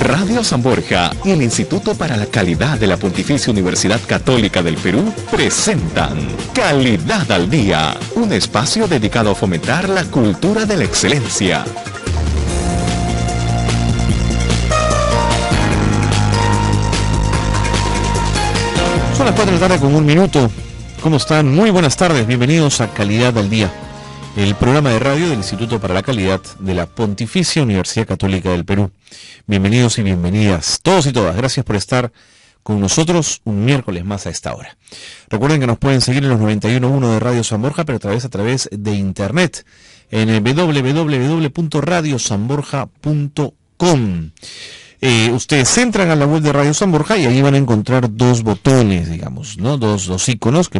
Radio San Borja y el Instituto para la Calidad de la Pontificia Universidad Católica del Perú presentan Calidad al Día, un espacio dedicado a fomentar la cultura de la excelencia. Son las 4 de la tarde con 1 minuto. ¿Cómo están? Muy buenas tardes, bienvenidos a Calidad al Día, el programa de radio del Instituto para la Calidad de la Pontificia Universidad Católica del Perú. Bienvenidos y bienvenidas, todos y todas. Gracias por estar con nosotros un miércoles más a esta hora. Recuerden que nos pueden seguir en los 91.1 de Radio San Borja, pero a través de internet, en el www.radiosanborja.com. Ustedes entran a la web de Radio San Borja y ahí van a encontrar dos botones, digamos, ¿no? Dos iconos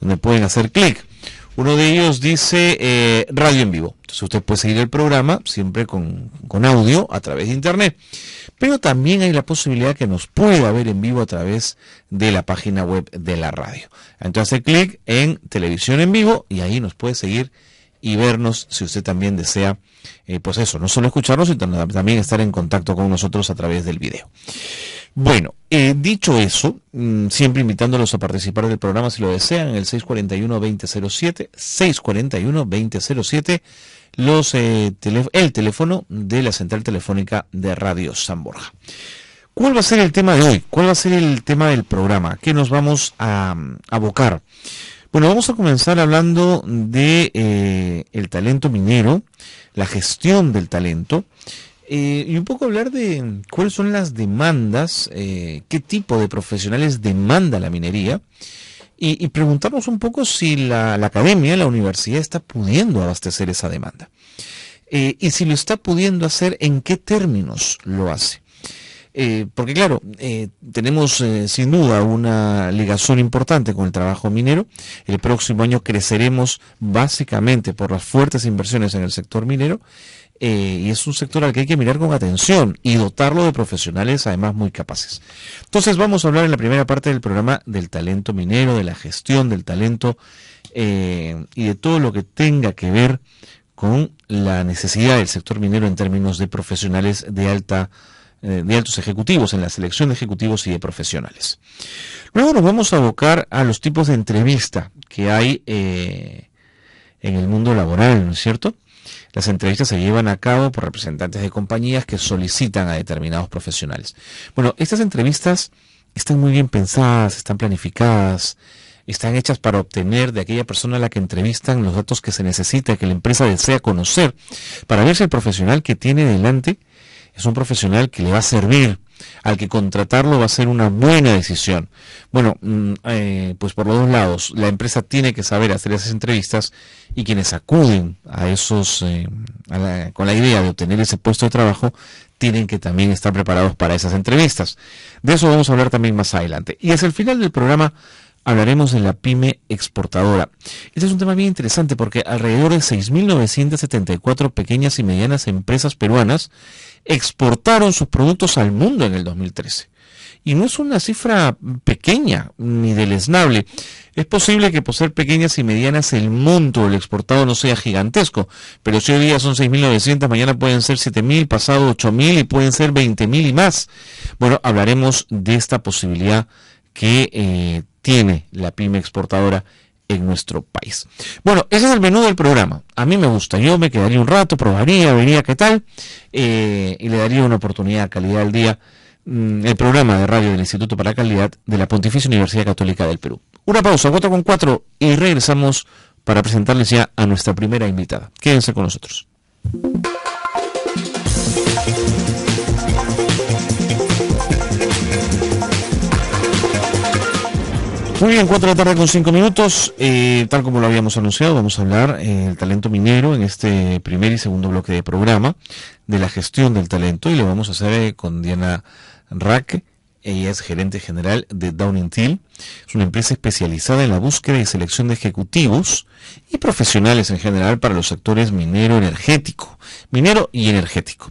donde pueden hacer clic. Uno de ellos dice radio en vivo. Entonces usted puede seguir el programa siempre con audio a través de internet. Pero también hay la posibilidad que nos pueda ver en vivo a través de la página web de la radio. Entonces hace clic en televisión en vivo y ahí nos puede seguir y vernos si usted también desea, pues eso, no solo escucharnos, sino también estar en contacto con nosotros a través del video. Bueno, dicho eso, siempre invitándolos a participar del programa si lo desean, en el 641-2007, 641-2007, el teléfono de la central telefónica de Radio San Borja. ¿Cuál va a ser el tema de hoy? ¿Cuál va a ser el tema del programa? ¿Qué nos vamos a abocar? Bueno, vamos a comenzar hablando de el talento minero, la gestión del talento, y un poco hablar de cuáles son las demandas, qué tipo de profesionales demanda la minería, y preguntarnos un poco si la academia, la universidad está pudiendo abastecer esa demanda. Y si lo está pudiendo hacer, ¿en qué términos lo hace? Porque claro, tenemos sin duda una ligación importante con el trabajo minero. El próximo año creceremos básicamente por las fuertes inversiones en el sector minero, y es un sector al que hay que mirar con atención y dotarlo de profesionales además muy capaces. Entonces vamos a hablar en la primera parte del programa del talento minero, de la gestión del talento, y de todo lo que tenga que ver con la necesidad del sector minero en términos de profesionales de altos ejecutivos, en la selección de ejecutivos y de profesionales. Luego nos vamos a abocar a los tipos de entrevista que hay en el mundo laboral, ¿no es cierto? Las entrevistas se llevan a cabo por representantes de compañías que solicitan a determinados profesionales. Bueno, estas entrevistas están muy bien pensadas, están planificadas, están hechas para obtener de aquella persona a la que entrevistan los datos que se necesita, que la empresa desea conocer, para ver si el profesional que tiene delante es un profesional que le va a servir, al que contratarlo va a ser una buena decisión. Bueno, pues por los dos lados, la empresa tiene que saber hacer esas entrevistas y quienes acuden a esos, con la idea de obtener ese puesto de trabajo, tienen que también estar preparados para esas entrevistas. De eso vamos a hablar también más adelante. Y hacia el final del programa hablaremos de la pyme exportadora. Este es un tema bien interesante porque alrededor de 6.974 pequeñas y medianas empresas peruanas exportaron sus productos al mundo en el 2013. Y no es una cifra pequeña ni deleznable. Es posible que por ser pequeñas y medianas el monto del exportado no sea gigantesco, pero si hoy día son 6.900, mañana pueden ser 7.000, pasado 8.000 y pueden ser 20.000 y más. Bueno, hablaremos de esta posibilidad que tiene la pyme exportadora en nuestro país. Bueno, ese es el menú del programa. A mí me gusta, yo me quedaría un rato, probaría, vería qué tal, y le daría una oportunidad a Calidad al Día, el programa de radio del Instituto para la Calidad de la Pontificia Universidad Católica del Perú. Una pausa, 4:04, y regresamos para presentarles ya a nuestra primera invitada. Quédense con nosotros. Muy bien, 4 de la tarde con 5 minutos, tal como lo habíamos anunciado, vamos a hablar del talento minero en este primer y segundo bloque de programa, de la gestión del talento, y lo vamos a hacer con Diana Rack. Ella es gerente general de Downing Till. Es una empresa especializada en la búsqueda y selección de ejecutivos y profesionales en general para los sectores minero y energético.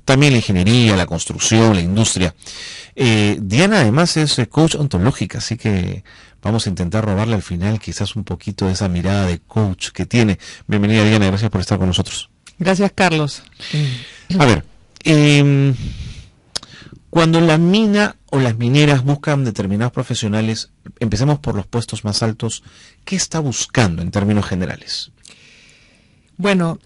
También la ingeniería, la construcción, la industria. Diana además es coach ontológica, así que vamos a intentar robarle al final quizás un poquito de esa mirada de coach que tiene. Bienvenida, Diana, gracias por estar con nosotros. Gracias, Carlos. A ver, Cuando la mina o las mineras buscan determinados profesionales, empecemos por los puestos más altos, ¿qué está buscando en términos generales? Bueno,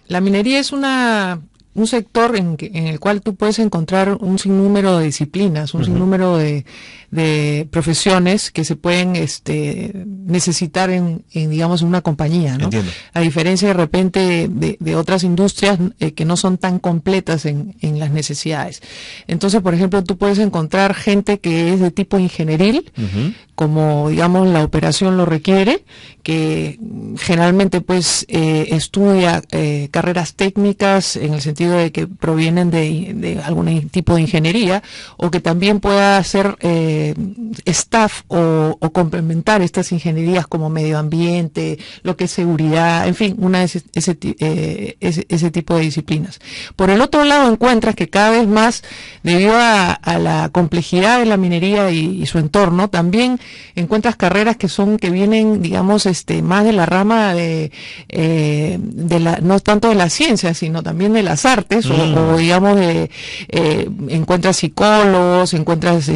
la minería es un sector en el cual tú puedes encontrar un sinnúmero de disciplinas, un sinnúmero de profesiones que se pueden necesitar en digamos una compañía, ¿no? Entiendo. A diferencia de repente de otras industrias que no son tan completas en las necesidades. Entonces, por ejemplo, tú puedes encontrar gente que es de tipo ingenieril, como digamos la operación lo requiere, que generalmente pues estudia carreras técnicas en el sentido de que provienen de algún tipo de ingeniería, o que también pueda ser staff o complementar estas ingenierías como medio ambiente, lo que es seguridad, en fin, ese tipo de disciplinas. Por el otro lado, encuentras que cada vez más, debido a la complejidad de la minería y su entorno, también encuentras carreras que vienen, digamos, más de la rama no tanto de la ciencia, sino también de las artes, o digamos encuentras psicólogos, encuentras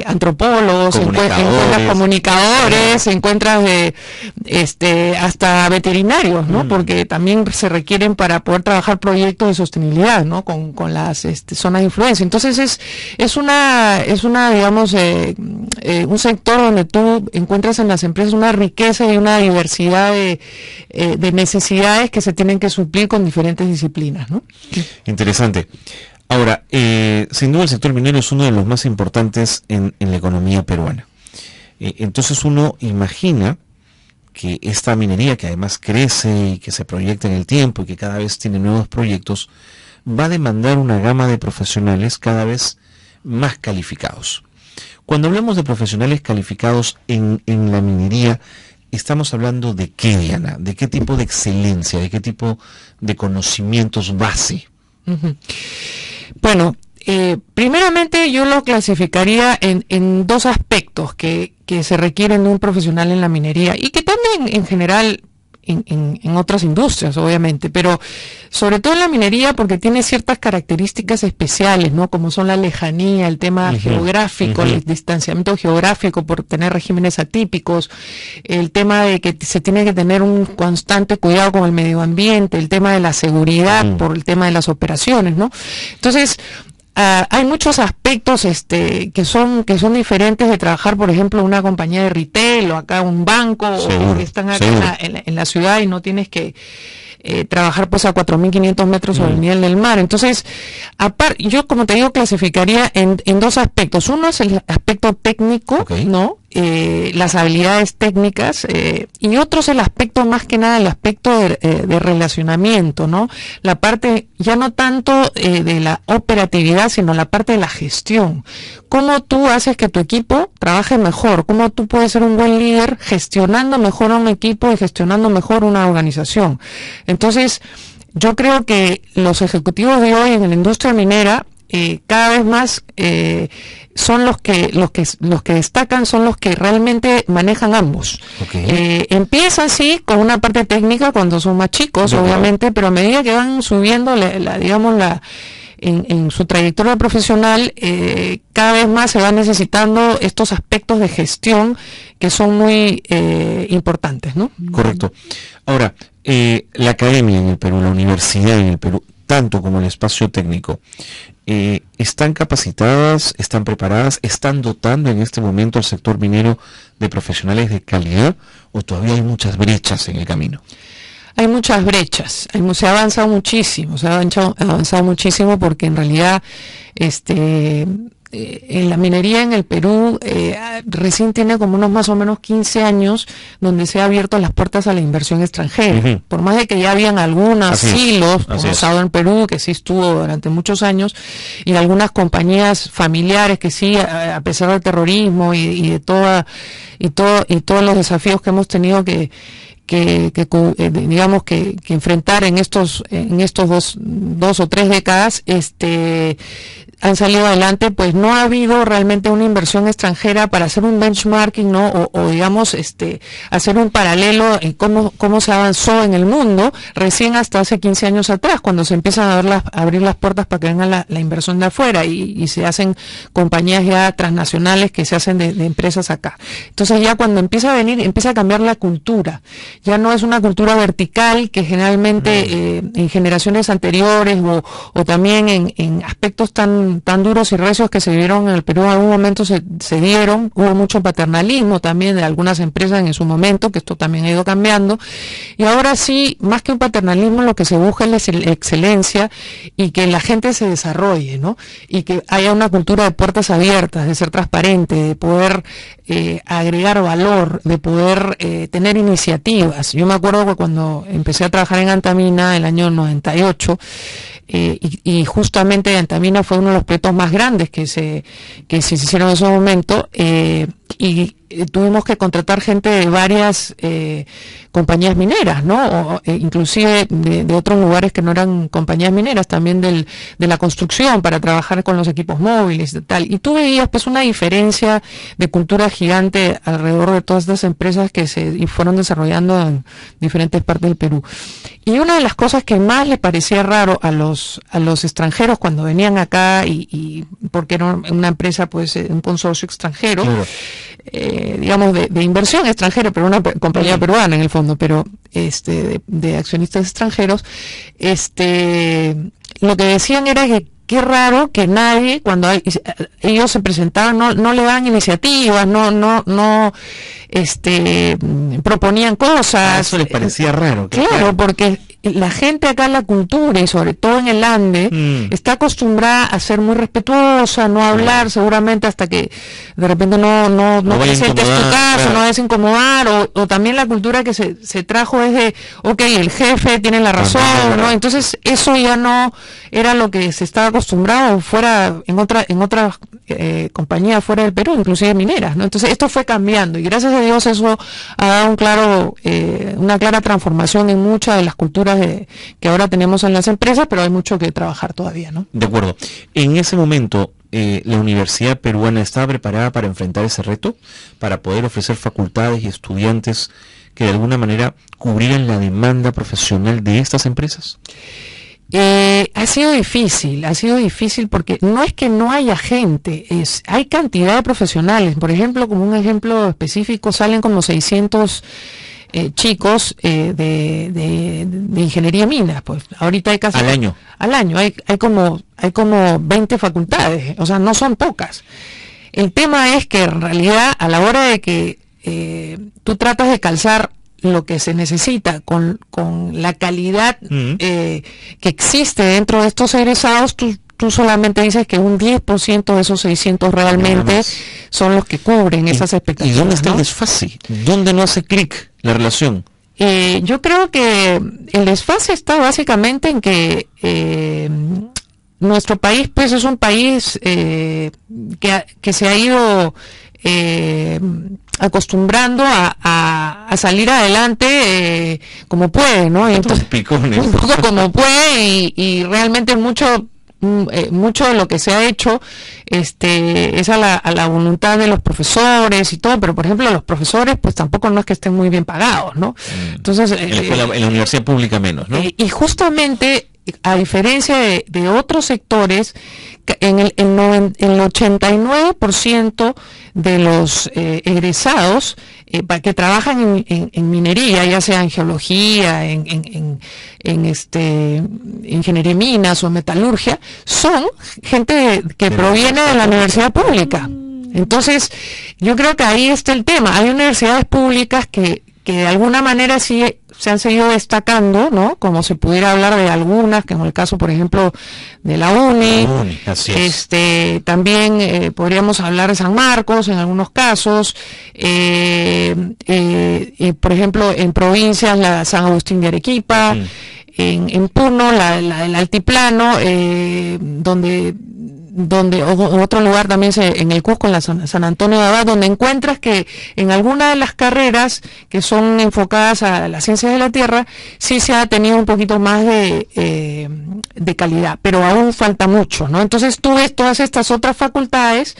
antropólogos, encuentras comunicadores, encuentras hasta veterinarios, ¿no? Porque también se requieren para poder trabajar proyectos de sostenibilidad, ¿no? Con las zonas de influencia. Entonces es una digamos un sector donde tú encuentras en las empresas una riqueza y una diversidad de necesidades que se tienen que suplir con diferentes disciplinas, ¿no? Interesante. Ahora, sin duda el sector minero es uno de los más importantes en la economía peruana. Entonces uno imagina que esta minería, que además crece y que se proyecta en el tiempo y que cada vez tiene nuevos proyectos, va a demandar una gama de profesionales cada vez más calificados. Cuando hablamos de profesionales calificados en la minería, estamos hablando de qué, Diana, de qué tipo de excelencia, de qué tipo de conocimientos base. Bueno, primeramente yo lo clasificaría en dos aspectos que se requieren de un profesional en la minería y que también en general en otras industrias, obviamente, pero sobre todo en la minería porque tiene ciertas características especiales, ¿no? Como son la lejanía, el tema geográfico, el distanciamiento geográfico por tener regímenes atípicos, el tema de que se tiene que tener un constante cuidado con el medio ambiente, el tema de la seguridad por el tema de las operaciones, ¿no? Entonces, hay muchos aspectos que son diferentes de trabajar, por ejemplo, en una compañía de retail o acá un banco, o que están acá en la ciudad y no tienes que trabajar pues a 4.500 metros sobre el nivel del mar. Entonces, yo como te digo clasificaría en dos aspectos. Uno es el aspecto técnico, ¿no? Las habilidades técnicas, y otro es el aspecto más que nada, el aspecto de relacionamiento, ¿no? La parte ya no tanto de la operatividad, sino la parte de la gestión. Cómo tú haces que tu equipo trabaje mejor, cómo tú puedes ser un buen líder gestionando mejor a un equipo y gestionando mejor una organización. Entonces, yo creo que los ejecutivos de hoy en la industria minera cada vez más son los que destacan, son los que realmente manejan ambos. Empiezan sí con una parte técnica cuando son más chicos, obviamente, pero a medida que van subiendo en su trayectoria profesional, cada vez más se van necesitando estos aspectos de gestión que son muy importantes, ¿no? Correcto. Ahora, la academia en el Perú, la universidad en el Perú, tanto como el espacio técnico, ¿están capacitadas, están preparadas, están dotando en este momento al sector minero de profesionales de calidad, o todavía hay muchas brechas en el camino? Hay muchas brechas, se ha avanzado muchísimo, porque en realidad en la minería en el Perú recién tiene como unos más o menos 15 años donde se ha abierto las puertas a la inversión extranjera. Por más de que ya habían algunos silos, como Southern Perú, que sí estuvo durante muchos años, y algunas compañías familiares que sí, a pesar del terrorismo y de todos los desafíos que hemos tenido que enfrentar en estos dos o tres décadas, han salido adelante, pues no ha habido realmente una inversión extranjera para hacer un benchmarking, ¿no? O digamos, hacer un paralelo en cómo se avanzó en el mundo, recién hasta hace 15 años atrás, cuando se empiezan a abrir las puertas para que venga la inversión de afuera y se hacen compañías ya transnacionales que se hacen de empresas acá. Entonces ya cuando empieza a cambiar la cultura, ya no es una cultura vertical que generalmente en generaciones anteriores o también en aspectos tan duros y recios que se vieron en el Perú en algún momento se dieron, hubo mucho paternalismo también de algunas empresas en su momento, que esto también ha ido cambiando, y ahora sí, más que un paternalismo, lo que se busca es la excelencia y que la gente se desarrolle, ¿no? Y que haya una cultura de puertas abiertas, de ser transparente, de poder agregar valor, de poder tener iniciativas. Yo me acuerdo que cuando empecé a trabajar en Antamina el año 98, y justamente Antamina fue uno de los proyectos más grandes que se hicieron en ese momento, y tuvimos que contratar gente de varias compañías mineras, ¿no? Inclusive de otros lugares que no eran compañías mineras, también de la construcción, para trabajar con los equipos móviles y tal. Y tú veías pues una diferencia de cultura gigante alrededor de todas estas empresas que se fueron desarrollando en diferentes partes del Perú. Y una de las cosas que más le parecía raro a los extranjeros cuando venían acá, y porque era una empresa, pues un consorcio extranjero, claro, digamos de inversión extranjera, pero una compañía peruana en el fondo, pero de accionistas extranjeros, lo que decían era que qué raro que nadie, cuando ellos se presentaban, no le daban iniciativas, no proponían cosas. Eso les parecía raro. Claro, porque la gente acá en la cultura, y sobre todo en el Ande, está acostumbrada a ser muy respetuosa, no hablar, seguramente hasta que de repente no presentes tu caso, no vayas a incomodar, o también la cultura que se trajo es de, el jefe tiene la razón, ¿no? Entonces eso ya no era lo que se estaba acostumbrado fuera, en otras compañías fuera del Perú, inclusive mineras, ¿no? Entonces esto fue cambiando, y gracias a Dios eso ha dado una clara transformación en muchas de las culturas que ahora tenemos en las empresas, pero hay mucho que trabajar todavía, ¿no? De acuerdo. En ese momento, ¿la universidad peruana estaba preparada para enfrentar ese reto, para poder ofrecer facultades y estudiantes que de alguna manera cubrieran la demanda profesional de estas empresas? Ha sido difícil porque no es que no haya gente, hay cantidad de profesionales. Por ejemplo, como un ejemplo específico, salen como 600 chicos de ingeniería minas, pues ahorita hay casi al año hay como 20 facultades, o sea, no son pocas. El tema es que en realidad a la hora de que tú tratas de calzar lo que se necesita con la calidad que existe dentro de estos egresados, tú solamente dices que un 10% de esos 600 realmente son los que cubren esas expectativas. ¿Y dónde está el desfase? ¿Dónde no hace clic la relación? Yo creo que el desfase está básicamente en que nuestro país pues es un país que se ha ido acostumbrando a salir adelante como puede, ¿no? Y entonces, un poco como puede, y realmente mucho de lo que se ha hecho es a la voluntad de los profesores y todo, pero por ejemplo los profesores pues tampoco no es que estén muy bien pagados, ¿no? Entonces en la universidad pública menos, ¿no? Y justamente a diferencia de otros sectores, en el 89% de los egresados que trabajan en minería, ya sea en geología, en ingeniería de minas o metalurgia, son gente que proviene de la universidad pública. Entonces, yo creo que ahí está el tema. Hay universidades públicas que de alguna manera sí se han seguido destacando, ¿no? Como se pudiera hablar de algunas, que en el caso, por ejemplo, de la UNI, también podríamos hablar de San Marcos en algunos casos, por ejemplo, en provincias, la San Agustín de Arequipa, en Puno, el Altiplano, donde o otro lugar también en el Cusco, en la San Antonio de Abad, donde encuentras que en alguna de las carreras que son enfocadas a las ciencias de la Tierra, sí se ha tenido un poquito más de calidad, pero aún falta mucho, ¿no? Entonces tú ves todas estas otras facultades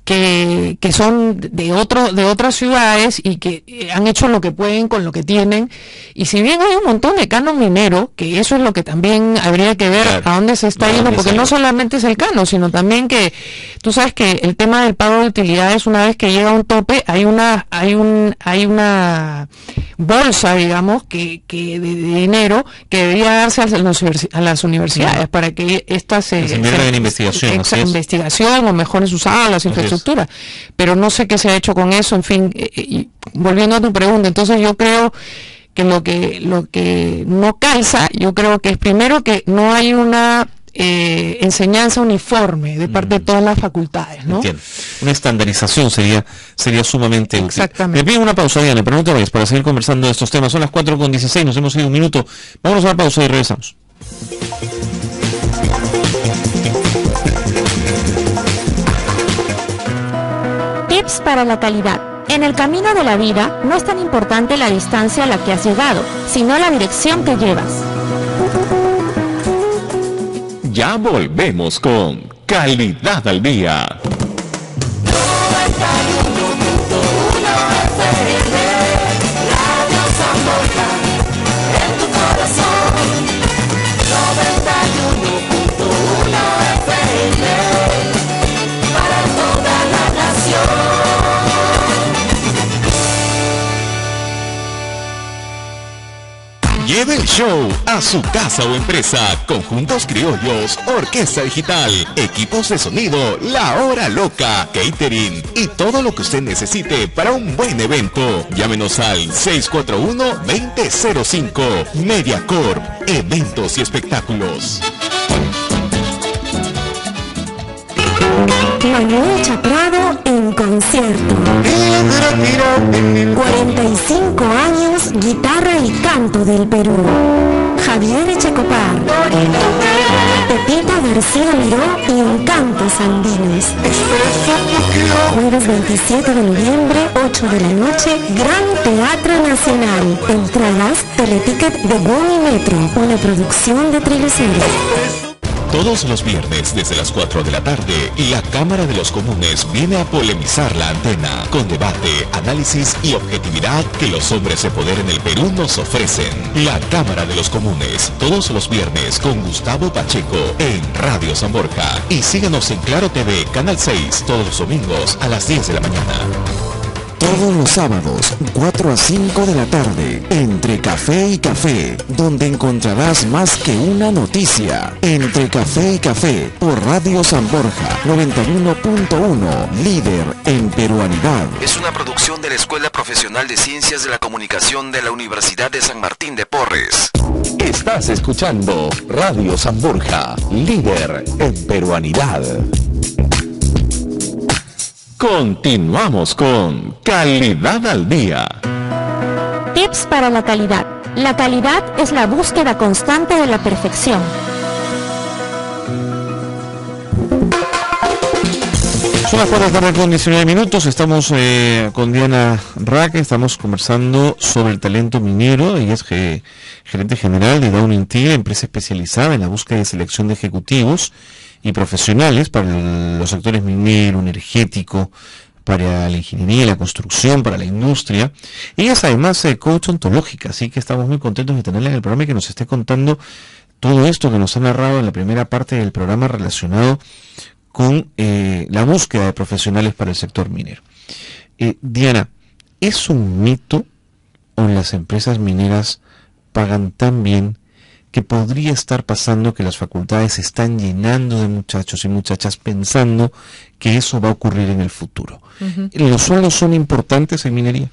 que son de otras ciudades y que han hecho lo que pueden con lo que tienen, y si bien hay un montón de canon minero, que eso es lo que también habría que ver, claro, a dónde se está yendo, porque no solamente es el canon, sino también que tú sabes que el tema del pago de utilidades, una vez que llega a un tope, hay una bolsa, digamos, que de dinero que debería darse a las universidades para que estas se inviertan en investigación, o mejoren sus aulas, infraestructura, pero no sé qué se ha hecho con eso. En fin, y volviendo a tu pregunta, entonces yo creo que lo que no calza, yo creo que es primero que no hay una enseñanza uniforme de parte de todas las facultades, ¿no? Entiendo. Una estandarización sería sumamente útil. Exactamente. Me pido una pausa, Diana, pero no te vayas para seguir conversando de estos temas. Son las 4:16, nos hemos ido un minuto. Vamos a la pausa y regresamos. Tips para la calidad. En el camino de la vida no es tan importante la distancia a la que has llegado, sino la dirección que llevas. Ya volvemos con Calidad al Día. Lleve el show a su casa o empresa. Conjuntos criollos, orquesta digital, equipos de sonido, la hora loca, catering y todo lo que usted necesite para un buen evento. Llámenos al 641-2005. Mediacorp, eventos y espectáculos. Manuel Chaprado en concierto. 45 años, guitarra y canto del Perú. Javier Echecopar, Pepita García Miró y Encantos Andinos. Jueves 27 de noviembre, 8 de la noche, Gran Teatro Nacional. Entradas, Teleticket de Boni Metro, una producción de Trileseros. Todos los viernes desde las 4 de la tarde, la Cámara de los Comunes viene a polemizar la antena con debate, análisis y objetividad que los hombres de poder en el Perú nos ofrecen. La Cámara de los Comunes, todos los viernes con Gustavo Pacheco en Radio San Borja. Y síguenos en Claro TV, Canal 6, todos los domingos a las 10 de la mañana. Todos los sábados, 4 a 5 de la tarde, Entre Café y Café, donde encontrarás más que una noticia. Entre Café y Café, por Radio San Borja, 91.1, líder en peruanidad. Es una producción de la Escuela Profesional de Ciencias de la Comunicación de la Universidad de San Martín de Porres. Estás escuchando Radio San Borja, líder en peruanidad. Continuamos con Calidad al Día. Tips para la calidad. La calidad es la búsqueda constante de la perfección. Son las 4 de la tarde con 19 minutos. Estamos con Diana Raque, estamos conversando sobre el talento minero. Ella es gerente general de Downing Tigre, empresa especializada en la búsqueda y selección de ejecutivos y profesionales para los sectores minero, energético, para la ingeniería, la construcción, para la industria. Ella es además coach ontológica, así que estamos muy contentos de tenerla en el programa y que nos esté contando todo esto que nos ha narrado en la primera parte del programa relacionado con la búsqueda de profesionales para el sector minero. Diana, ¿es un mito o las empresas mineras pagan tan bien que podría estar pasando que las facultades se están llenando de muchachos y muchachas pensando que eso va a ocurrir en el futuro? ¿Los sueldos son importantes en minería?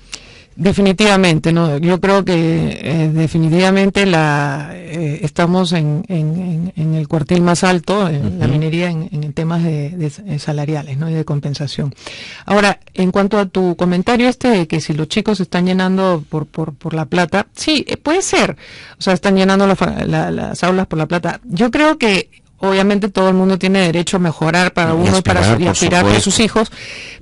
Definitivamente, no. Yo creo que definitivamente estamos en el cuartil más alto en la minería en temas de salariales, ¿no? Y de compensación. Ahora, en cuanto a tu comentario de que si los chicos se están llenando por la plata, sí, puede ser. O sea, están llenando las aulas por la plata. Yo creo que obviamente todo el mundo tiene derecho a mejorar para uno y aspirar para sus hijos,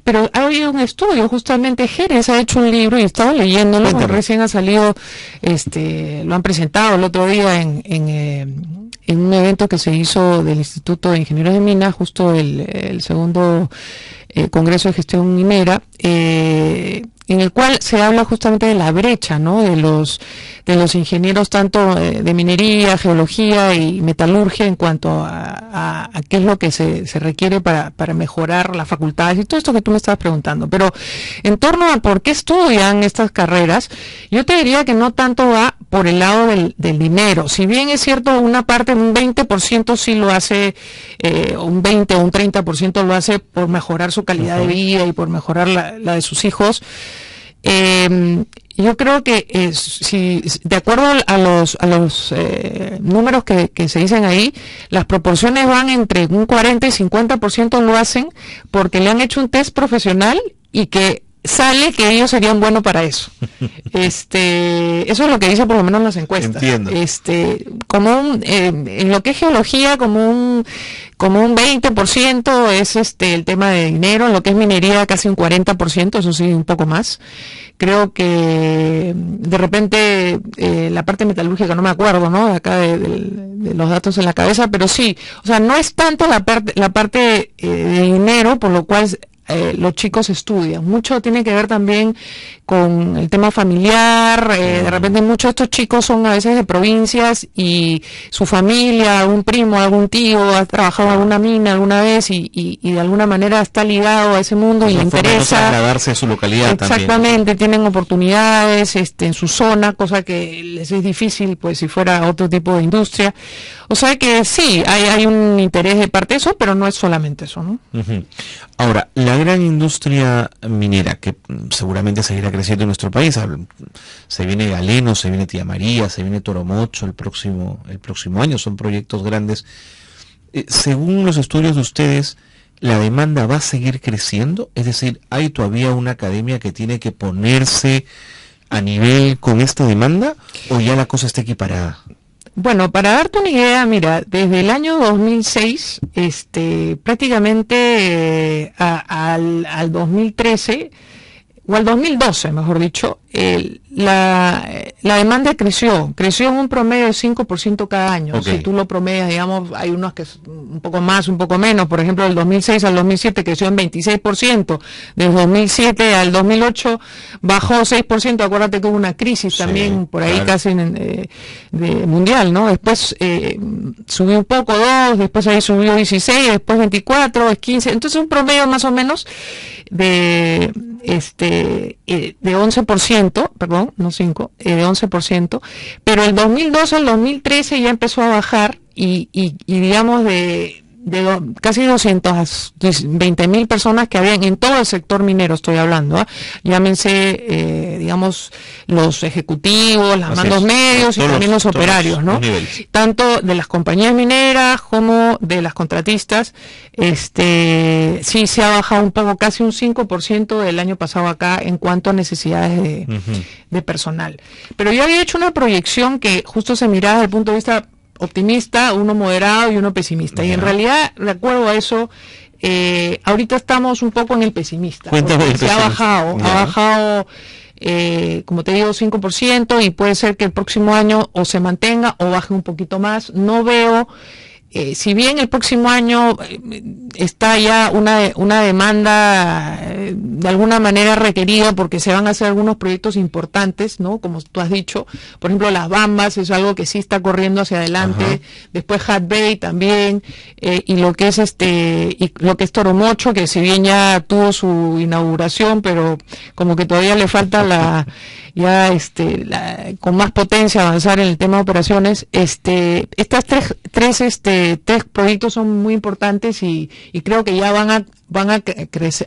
pero ha habido un estudio, justamente Jerez ha hecho un libro y estaba leyéndolo, recién ha salido, lo han presentado el otro día en un evento que se hizo del Instituto de Ingenieros de Minas, justo el segundo Congreso de Gestión Minera, en el cual se habla justamente de la brecha, ¿no? de los ingenieros tanto de minería, geología y metalurgia en cuanto a qué es lo que se requiere para mejorar las facultades y todo esto que tú me estabas preguntando. Pero en torno a por qué estudian estas carreras, yo te diría que no tanto va por el lado del dinero. Si bien es cierto, una parte, un 20% sí lo hace, un 20 o un 30% lo hace por mejorar su calidad de vida y por mejorar la de sus hijos. Yo creo que si de acuerdo a los números que se dicen ahí, las proporciones van entre un 40 y 50% lo hacen porque le han hecho un test profesional y que sale que ellos serían buenos para eso. Eso es lo que dice por lo menos las encuestas. Entiendo. Como en lo que es geología, como un 20% es el tema de dinero, en lo que es minería casi un 40%, eso sí, un poco más. Creo que de repente la parte metalúrgica, no me acuerdo, ¿no? De acá de los datos en la cabeza, pero sí, o sea, no es tanto la parte de dinero, por lo cual los chicos estudian. Mucho tiene que ver también con el tema familiar. De repente muchos de estos chicos son a veces de provincias y su familia, algún primo, algún tío ha trabajado en alguna mina alguna vez y de alguna manera está ligado a ese mundo y le interesa trasladarse a su localidad. Exactamente, también tienen oportunidades en su zona, cosa que les es difícil pues si fuera otro tipo de industria. O sea que sí, hay un interés de parte de eso, pero no es solamente eso, ¿no? Ahora, la gran industria minera, que seguramente seguirá creciendo en nuestro país, se viene Galeno, se viene Tía María, se viene Toromocho el próximo año, son proyectos grandes. Según los estudios de ustedes, ¿la demanda va a seguir creciendo? Es decir, ¿hay todavía una academia que tiene que ponerse a nivel con esta demanda o ya la cosa está equiparada? Bueno, para darte una idea, mira, desde el año 2006, prácticamente al 2013, o al 2012, mejor dicho, la demanda creció en un promedio de 5% cada año. Okay. Si tú lo promedias, digamos, hay unos que es un poco más, un poco menos. Por ejemplo, del 2006 al 2007 creció en 26%. Del 2007 al 2008 bajó 6%. Acuérdate que hubo una crisis también por ahí, claro, casi de mundial, ¿no? Después subió un poco 2, después ahí subió 16, después 24, 15. Entonces un promedio más o menos de 11%, perdón, no 5, de 11%, pero el 2012 al 2013 ya empezó a bajar y digamos casi 220.000 personas que habían en todo el sector minero, estoy hablando, llámense, digamos, los ejecutivos, los mandos medios y también los operarios, ¿no? Tanto de las compañías mineras como de las contratistas, sí se ha bajado un poco, casi un 5% del año pasado acá en cuanto a necesidades de personal. Pero yo había hecho una proyección que justo se miraba desde el punto de vista optimista, uno moderado y uno pesimista. Y en realidad, de acuerdo a eso, ahorita estamos un poco en el pesimista. Se ha bajado, como te digo, 5%, y puede ser que el próximo año o se mantenga o baje un poquito más. No veo, si bien el próximo año está ya una demanda de alguna manera requerida porque se van a hacer algunos proyectos importantes, ¿no? Como tú has dicho, por ejemplo, las Bambas es algo que sí está corriendo hacia adelante. Después Hat Bay también, y lo que es Toromocho, que si bien ya tuvo su inauguración, pero como que todavía le falta con más potencia avanzar en el tema de operaciones. Estas tres proyectos son muy importantes y creo que ya van a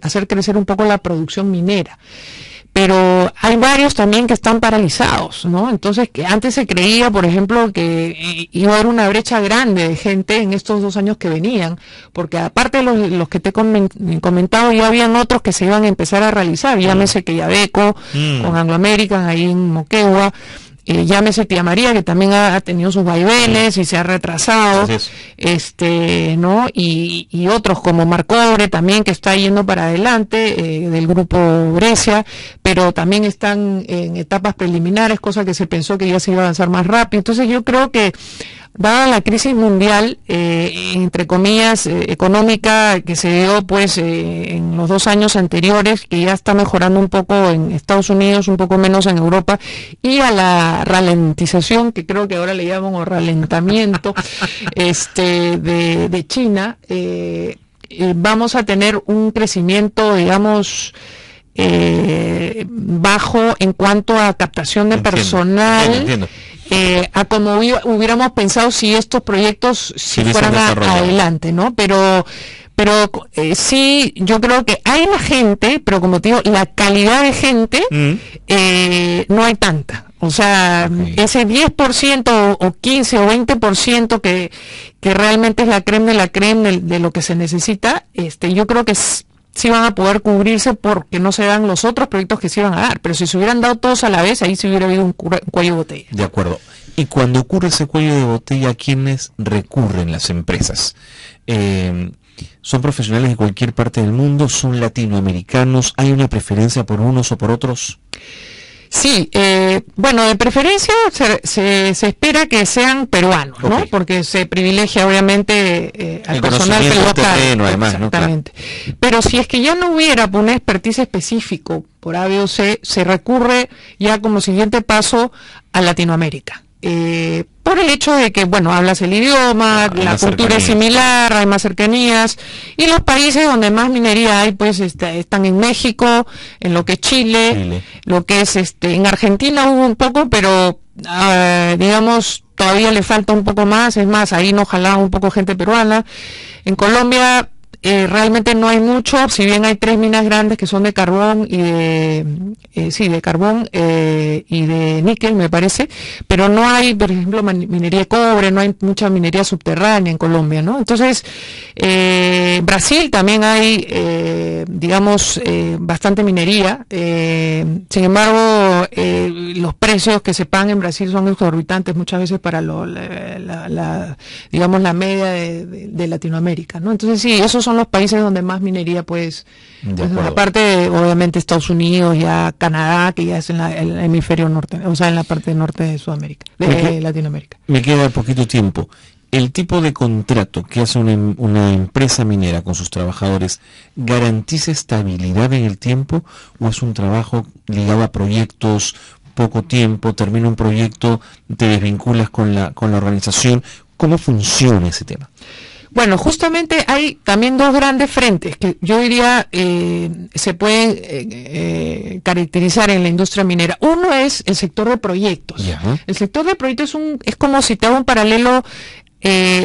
hacer crecer un poco la producción minera. Pero hay varios también que están paralizados, ¿no? Entonces, que antes se creía, por ejemplo, que iba a haber una brecha grande de gente en estos 2 años que venían, porque aparte de los que te he comentado, ya habían otros que se iban a empezar a realizar, llámese que Yabeco, con Anglo American, ahí en Moquegua, llámese Tía María, que también ha tenido sus vaivenes y se ha retrasado, ¿no? Y otros como Marcobre también, que está yendo para adelante, del grupo Brescia, pero también están en etapas preliminares, cosa que se pensó que ya se iba a avanzar más rápido. Entonces yo creo que, dada la crisis mundial, entre comillas, económica, que se dio pues en los 2 años anteriores, que ya está mejorando un poco en Estados Unidos, un poco menos en Europa, y a la ralentización, que creo que ahora le llaman, o ralentamiento, de China, vamos a tener un crecimiento, digamos, bajo en cuanto a captación de personal. Entiendo. A como hubiéramos pensado si estos proyectos fueran adelante, ¿no? Pero sí, yo creo que hay la gente, pero como te digo, la calidad de gente no hay tanta. O sea, ese 10% o 15 o 20% que realmente es la creme de lo que se necesita, yo creo que sí van a poder cubrirse porque no se dan los otros proyectos que se iban a dar, pero si se hubieran dado todos a la vez, ahí sí hubiera habido un cuello de botella. De acuerdo. Y cuando ocurre ese cuello de botella, ¿a quiénes recurren las empresas? ¿Son profesionales de cualquier parte del mundo? ¿Son latinoamericanos? ¿Hay una preferencia por unos o por otros? Sí, bueno, de preferencia se espera que sean peruanos, ¿no? Porque se privilegia obviamente al personal local. Terreno, además, exactamente. ¿No? Claro. Pero si es que ya no hubiera un expertise específico por A, B o C, se recurre ya como siguiente paso a Latinoamérica. Por el hecho de que, bueno, hablas el idioma, la cultura es similar, hay más cercanías, y los países donde más minería hay, pues, están en México, en lo que es Chile. Lo que es, en Argentina hubo un poco, pero, digamos, todavía le falta un poco más, es más, ahí nos jalaba un poco gente peruana. En Colombia, realmente no hay mucho, si bien hay 3 minas grandes que son de carbón y de carbón y de níquel, me parece, pero no hay, por ejemplo, minería de cobre, no hay mucha minería subterránea en Colombia, ¿no? Entonces, Brasil también hay, digamos, bastante minería, sin embargo, los precios que se pagan en Brasil son exorbitantes muchas veces para digamos, la media de Latinoamérica, ¿no? Entonces, sí, esos son los países donde más minería, pues aparte obviamente Estados Unidos, ya Canadá, que ya es en el hemisferio norte, o sea, en la parte norte de Sudamérica, de Latinoamérica. Me queda poquito tiempo. ¿El tipo de contrato que hace una empresa minera con sus trabajadores garantiza estabilidad en el tiempo, o es un trabajo ligado a proyectos, poco tiempo, termina un proyecto, te desvinculas con la organización? ¿Cómo funciona ese tema? Bueno, justamente hay también 2 grandes frentes que yo diría se pueden caracterizar en la industria minera. Uno es el sector de proyectos. El sector de proyectos es como, si te hago un paralelo,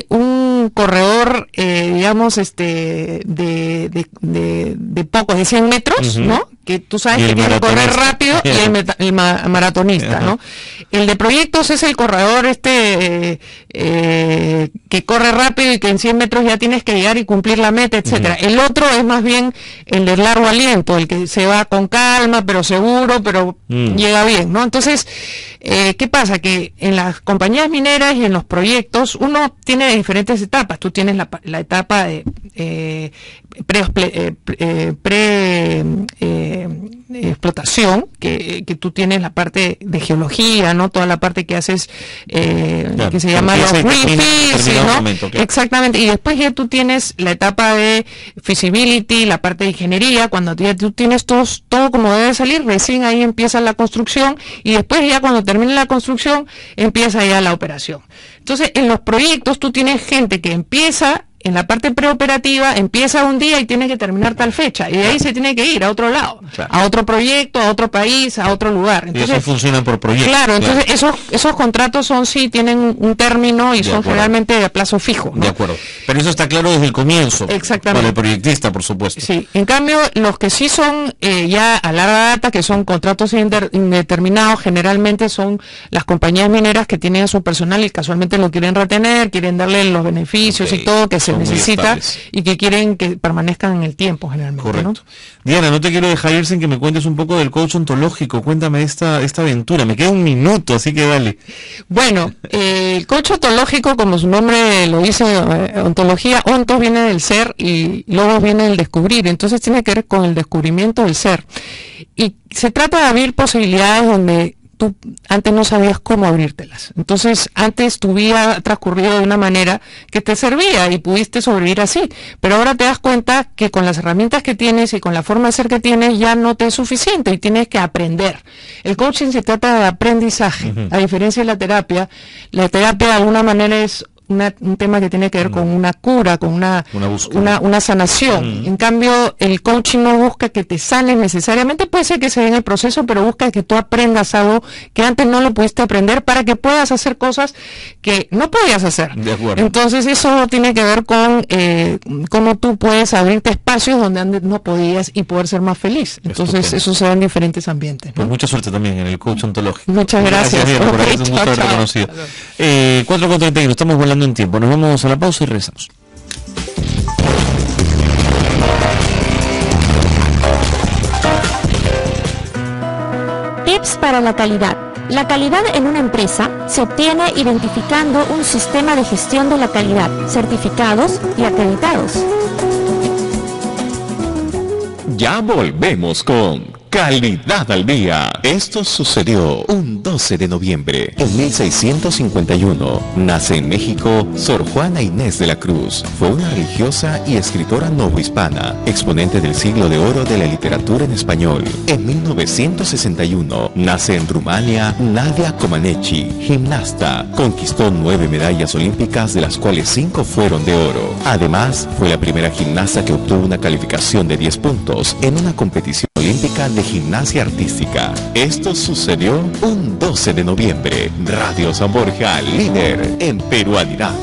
un corredor, digamos, de pocos, de 100 metros, ¿no? Que tú sabes que tiene que correr rápido, y el maratonista, ¿no? El de proyectos es el corredor que corre rápido y que en 100 metros ya tienes que llegar y cumplir la meta, etcétera. El otro es más bien el de largo aliento, el que se va con calma, pero seguro, pero llega bien, ¿no? Entonces, ¿qué pasa? Que en las compañías mineras y en los proyectos uno tiene diferentes etapas. Tú tienes la etapa de explotación, que tú tienes la parte de geología, ¿no? Toda la parte que haces, que se llama los greenfields, ¿no? Exactamente. Y después ya tú tienes la etapa de feasibility, la parte de ingeniería, cuando ya tú tienes todo como debe salir, recién ahí empieza la construcción, y después ya cuando termine la construcción, empieza ya la operación. Entonces, en los proyectos tú tienes gente que empieza en la parte preoperativa, empieza un día y tiene que terminar tal fecha, y de ahí se tiene que ir a otro lado, a otro proyecto, a otro país, a otro lugar. Entonces, y eso funciona por proyecto. Claro, entonces esos contratos tienen un término y son generalmente de plazo fijo, ¿no? De acuerdo. Pero eso está claro desde el comienzo. Exactamente. Para el proyectista, por supuesto. Sí. En cambio, los que sí son ya a larga data, que son contratos indeterminados, generalmente son las compañías mineras que tienen a su personal y casualmente lo quieren retener, quieren darle los beneficios y todo, que se se necesita y que quieren que permanezcan en el tiempo generalmente. Correcto. ¿No? Diana, no te quiero dejar ir sin que me cuentes un poco del coach ontológico. Cuéntame esta aventura. Me queda un minuto, así que dale. Bueno, el coach ontológico, como su nombre lo dice, ontología, ontos viene del ser y logos viene del descubrir. Entonces tiene que ver con el descubrimiento del ser. Y se trata de abrir posibilidades donde tú antes no sabías cómo abrírtelas. Entonces, antes tu vida ha transcurrido de una manera que te servía y pudiste sobrevivir así. Pero ahora te das cuenta que con las herramientas que tienes y con la forma de ser que tienes ya no te es suficiente y tienes que aprender. El coaching se trata de aprendizaje. A diferencia de la terapia de alguna manera es un tema que tiene que ver con una cura, con una sanación. En cambio, el coaching no busca que te sanes necesariamente, puede ser que se dé en el proceso, pero busca que tú aprendas algo que antes no lo pudiste aprender para que puedas hacer cosas que no podías hacer. De acuerdo. Entonces, eso tiene que ver con cómo tú puedes abrirte espacios donde antes no podías y poder ser más feliz. Entonces, Estupendo. eso se da en diferentes ambientes, ¿no? Pues mucha suerte también en el coach ontológico. Muchas gracias. Diana, por Ok, haberte un gusto chao, haberte chao. conocido. 4:31, estamos volando en tiempo. Nos vamos a la pausa y regresamos. Tips para la calidad. La calidad en una empresa se obtiene identificando un sistema de gestión de la calidad, certificados y acreditados. Ya volvemos con Calidad al Día. Esto sucedió un 12 de noviembre. En 1651 nace en México Sor Juana Inés de la Cruz. Fue una religiosa y escritora novohispana, exponente del siglo de oro de la literatura en español. En 1961 nace en Rumania Nadia Comaneci, gimnasta. Conquistó 9 medallas olímpicas, de las cuales 5 fueron de oro. Además, fue la primera gimnasta que obtuvo una calificación de 10 puntos en una competición olímpica de gimnasia artística. Esto sucedió un 12 de noviembre. Radio San Borja, líder en peruanidad.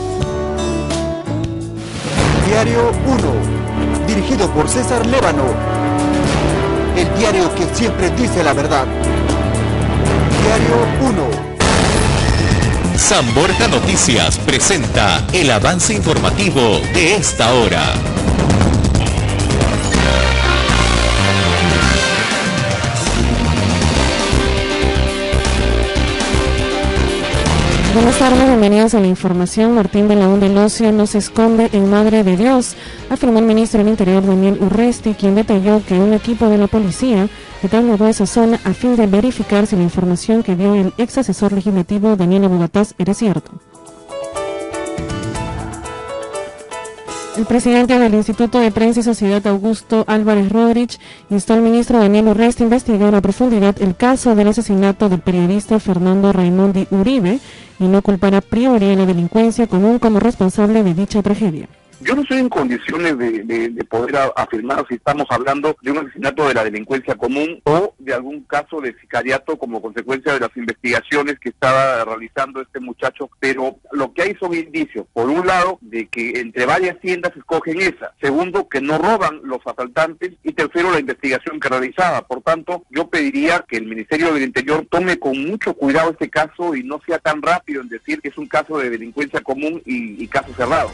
Diario 1, dirigido por César Lévano. El diario que siempre dice la verdad. Diario 1. San Borja Noticias presenta el avance informativo de esta hora. Buenas tardes, bienvenidos a la información. Martín Belaún del Ocio no se esconde en Madre de Dios, afirmó el ministro del Interior Daniel Urresti, quien detalló que un equipo de la policía se trasladó a esa zona a fin de verificar si la información que dio el ex asesor legislativo Daniel Abogataz era cierto. El presidente del Instituto de Prensa y Sociedad, Augusto Álvarez Rodríguez, instó al ministro Daniel Urresti a investigar a profundidad el caso del asesinato del periodista Fernando Raimondi Uribe y no culpar a priori a la delincuencia común como responsable de dicha tragedia. Yo no estoy en condiciones de poder afirmar si estamos hablando de un asesinato de la delincuencia común o de algún caso de sicariato como consecuencia de las investigaciones que estaba realizando este muchacho, pero lo que hay son indicios, por un lado, de que entre varias tiendas escogen esa, segundo, que no roban los asaltantes y tercero, la investigación que realizaba. Por tanto, yo pediría que el Ministerio del Interior tome con mucho cuidado este caso y no sea tan rápido en decir que es un caso de delincuencia común y caso cerrado.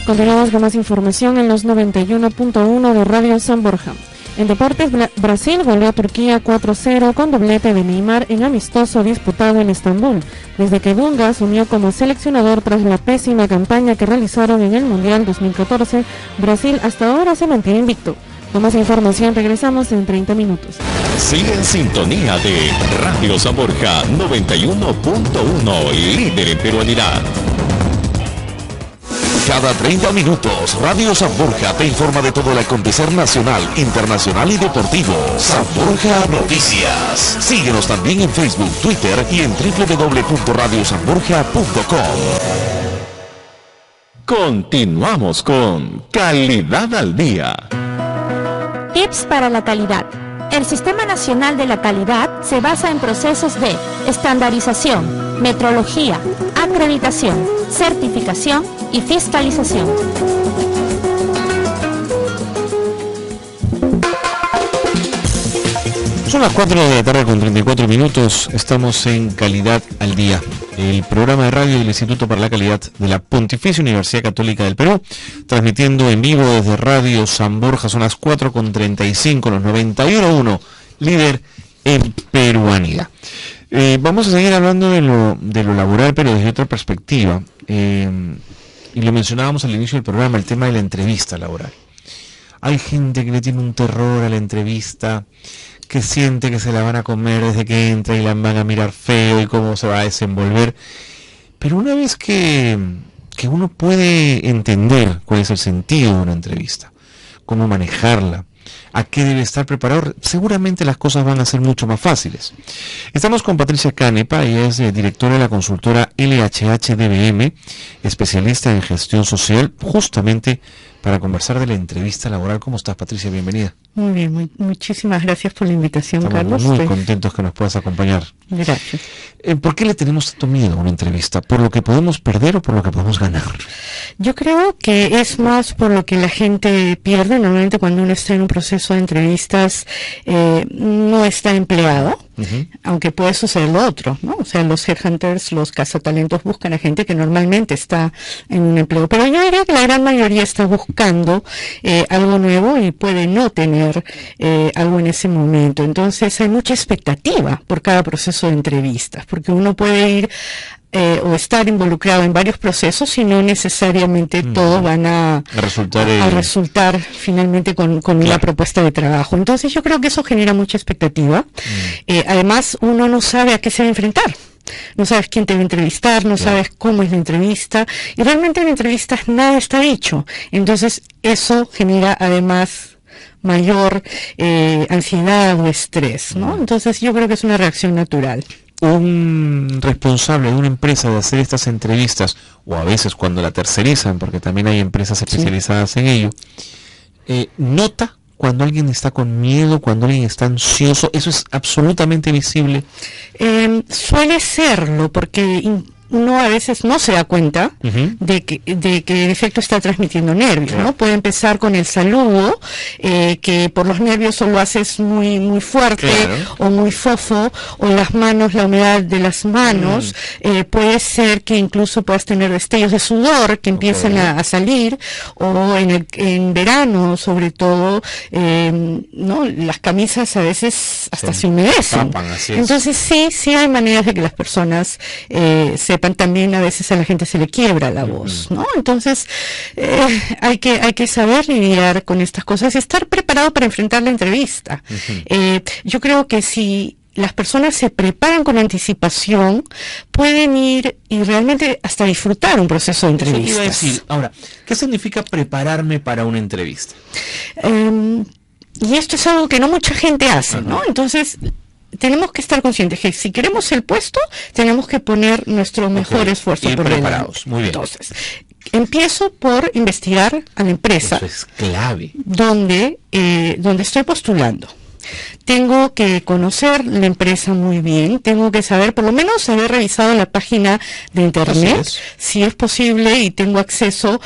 Continuamos con más información en los 91.1 de Radio San Borja. En deportes, Brasil goleó a Turquía 4-0 con doblete de Neymar en amistoso disputado en Estambul, desde que Dunga asumió como seleccionador tras la pésima campaña que realizaron en el Mundial 2014. Brasil hasta ahora se mantiene invicto. Con más información regresamos en 30 minutos. Sigue en sintonía de Radio San Borja 91.1, líder en peruanidad. Cada 30 minutos, Radio San Borja te informa de todo el acontecer nacional, internacional y deportivo. San Borja Noticias. Síguenos también en Facebook, Twitter y en www.radiosanborja.com. Continuamos con Calidad al Día. Tips para la calidad. El Sistema Nacional de la Calidad se basa en procesos de estandarización, metrología, acreditación, certificación y fiscalización. Son las 4 de la tarde con 34 minutos. Estamos en Calidad al Día. el programa de radio del Instituto para la Calidad de la Pontificia Universidad Católica del Perú, transmitiendo en vivo desde Radio San Borja, son las 4:35, los 91.1, líder en peruanidad. Vamos a seguir hablando de lo laboral, pero desde otra perspectiva. Y lo mencionábamos al inicio del programa, el tema de la entrevista laboral. Hay gente que le tiene un terror a la entrevista, que siente que se la van a comer desde que entra y la van a mirar feo y cómo se va a desenvolver. Pero una vez que uno puede entender cuál es el sentido de una entrevista, cómo manejarla, a qué debe estar preparado, seguramente las cosas van a ser mucho más fáciles. Estamos con Patricia Canepa, ella es directora de la consultora LHH DBM, especialista en gestión social, justamente para conversar de la entrevista laboral. ¿Cómo estás, Patricia? Bienvenida. Muy bien, muchísimas gracias por la invitación, Estamos Carlos. Muy contentos que nos puedas acompañar. Gracias. ¿Por qué le tenemos tanto miedo a una entrevista? ¿Por lo que podemos perder o por lo que podemos ganar? Yo creo que es más por lo que la gente pierde. Normalmente cuando uno está en un proceso de entrevistas no está empleado, aunque puede suceder lo otro, ¿no? O sea, los headhunters, los cazatalentos buscan a gente que normalmente está en un empleo. Pero yo diría que la gran mayoría está buscando algo nuevo y puede no tener algo en ese momento. Entonces hay mucha expectativa por cada proceso de entrevistas, porque uno puede ir o estar involucrado en varios procesos y no necesariamente todos van a resultar finalmente con una propuesta de trabajo. Entonces yo creo que eso genera mucha expectativa. Además, uno no sabe a qué se va a enfrentar. No sabes quién te va a entrevistar, no sabes cómo es la entrevista, y realmente en entrevistas nada está dicho. Entonces eso genera además mayor ansiedad o estrés, ¿no? Entonces yo creo que es una reacción natural. Un responsable de una empresa de hacer estas entrevistas, o a veces cuando la tercerizan, porque también hay empresas especializadas en ello, nota cuando alguien está con miedo, cuando alguien está ansioso. ¿Eso es absolutamente visible? Suele serlo, porque uno a veces no se da cuenta de que en efecto está transmitiendo nervios, ¿no? Puede empezar con el saludo, que por los nervios o lo haces muy muy fuerte o muy fofo, o las manos, la humedad de las manos, puede ser que incluso puedas tener destellos de sudor que empiezan a salir, o en verano sobre todo, ¿no? Las camisas a veces hasta se humedecen. Entonces sí hay maneras de que las personas sepan. También a veces a la gente se le quiebra la voz, ¿no? Entonces hay que saber lidiar con estas cosas y estar preparado para enfrentar la entrevista. Yo creo que si las personas se preparan con anticipación, pueden ir y realmente hasta disfrutar un proceso de entrevistas. Eso iba a decir. Ahora, ¿qué significa prepararme para una entrevista? Y esto es algo que no mucha gente hace, ¿no? Entonces tenemos que estar conscientes que si queremos el puesto, tenemos que poner nuestro mejor esfuerzo por preparados. Muy bien. Entonces, empiezo por investigar a la empresa. Eso es clave. Donde estoy postulando. Tengo que conocer la empresa muy bien, tengo que saber, por lo menos haber revisado la página de internet, si es posible, y tengo acceso,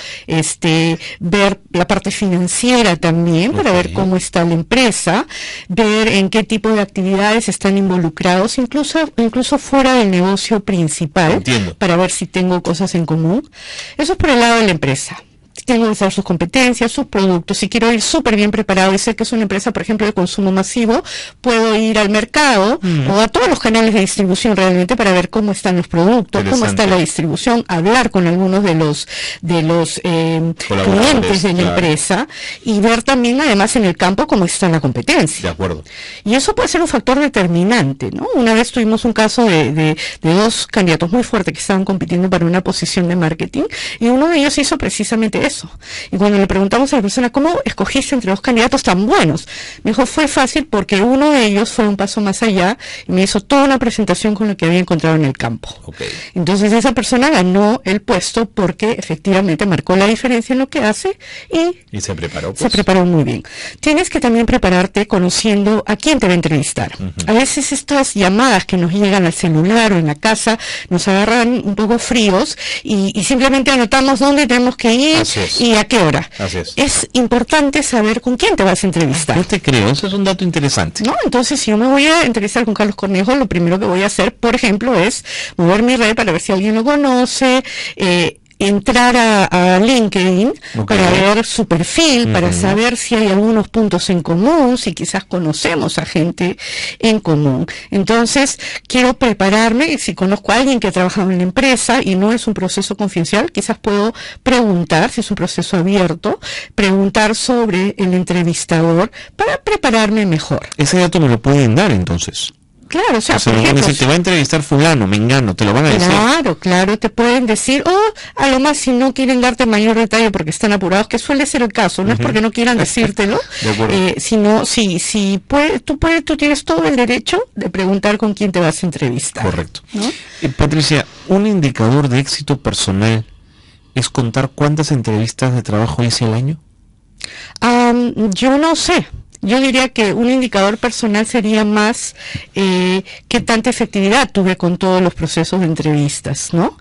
ver la parte financiera también, para ver cómo está la empresa, ver en qué tipo de actividades están involucrados, incluso fuera del negocio principal, para ver si tengo cosas en común. Eso es por el lado de la empresa. Tengo que saber sus competencias, sus productos. Si quiero ir súper bien preparado y sé que es una empresa, por ejemplo, de consumo masivo, puedo ir al mercado o a todos los canales de distribución realmente para ver cómo están los productos, cómo está la distribución, hablar con algunos de los clientes de la empresa, y ver también además en el campo cómo está la competencia. De acuerdo. Y eso puede ser un factor determinante, ¿no? Una vez tuvimos un caso de dos candidatos muy fuertes que estaban compitiendo para una posición de marketing, y uno de ellos hizo precisamente eso. Y cuando le preguntamos a la persona, ¿cómo escogiste entre dos candidatos tan buenos? Me dijo, fue fácil porque uno de ellos fue un paso más allá y me hizo toda una presentación con lo que había encontrado en el campo. Entonces esa persona ganó el puesto porque efectivamente marcó la diferencia en lo que hace y se preparó. Se preparó muy bien. Tienes que también prepararte conociendo a quién te va a entrevistar. A veces estas llamadas que nos llegan al celular o en la casa nos agarran un poco fríos y simplemente anotamos dónde tenemos que ir, y a qué hora. Así es. Es importante saber con quién te vas a entrevistar. Yo te creo, eso es un dato interesante. ¿No? Entonces, si yo me voy a entrevistar con Carlos Cornejo, lo primero que voy a hacer, por ejemplo, es mover mi red para ver si alguien lo conoce, entrar a LinkedIn para ver su perfil, para saber si hay algunos puntos en común, si quizás conocemos a gente en común. Entonces, quiero prepararme, y si conozco a alguien que ha trabajado en la empresa y no es un proceso confidencial, quizás puedo preguntar, si es un proceso abierto, preguntar sobre el entrevistador para prepararme mejor. Ese dato me lo pueden dar entonces. Claro, o sea, por ejemplo, si te va a entrevistar fulano, mengano, te lo van a decir. Claro, te pueden decir, a lo más si no quieren darte mayor detalle porque están apurados, que suele ser el caso, no es porque no quieran decírtelo, sino tú tienes todo el derecho de preguntar con quién te vas a entrevistar. Correcto. ¿No? Patricia, un indicador de éxito personal es contar cuántas entrevistas de trabajo hice al año. Yo no sé. Yo diría que un indicador personal sería más qué tanta efectividad tuve con todos los procesos de entrevistas, ¿no?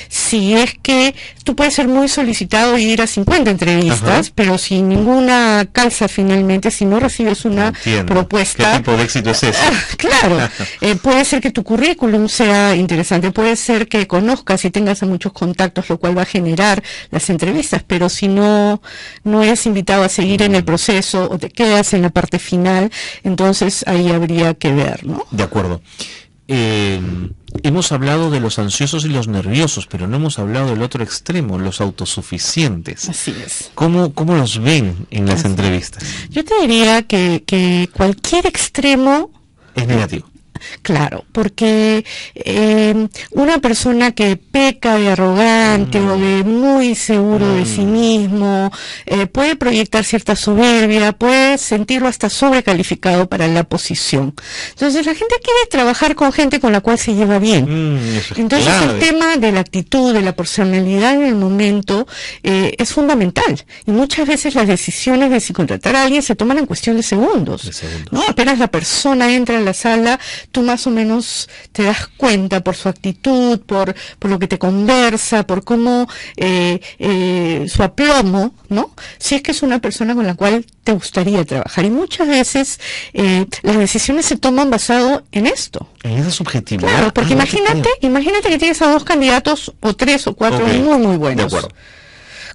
Si es que tú puedes ser muy solicitado y ir a 50 entrevistas, pero sin ninguna calza finalmente, si no recibes una propuesta... ¿Qué tipo de éxito es ese? Claro, puede ser que tu currículum sea interesante, puede ser que conozcas y tengas muchos contactos, lo cual va a generar las entrevistas, pero si no eres invitado a seguir en el proceso o te quedas en la parte final, entonces ahí habría que ver, ¿no? De acuerdo. Hemos hablado de los ansiosos y los nerviosos, pero no hemos hablado del otro extremo, los autosuficientes. Así es. ¿Cómo los ven en las entrevistas? Yo te diría que cualquier extremo es negativo. Claro, porque una persona que peca de arrogante o de muy seguro de sí mismo puede proyectar cierta soberbia, puede sentirlo hasta sobrecalificado para la posición. Entonces la gente quiere trabajar con gente con la cual se lleva bien. Entonces el tema de la actitud, de la personalidad en el momento es fundamental. Y muchas veces las decisiones de si contratar a alguien se toman en cuestión de segundos. ¿No? Apenas la persona entra a la sala, tú más o menos te das cuenta por su actitud, por lo que te conversa, por cómo su aplomo, ¿no? Si es que es una persona con la cual te gustaría trabajar. Y muchas veces las decisiones se toman basado en esto. En esa subjetividad. Claro, porque imagínate que tienes a 2 candidatos o 3 o 4 muy buenos. De acuerdo.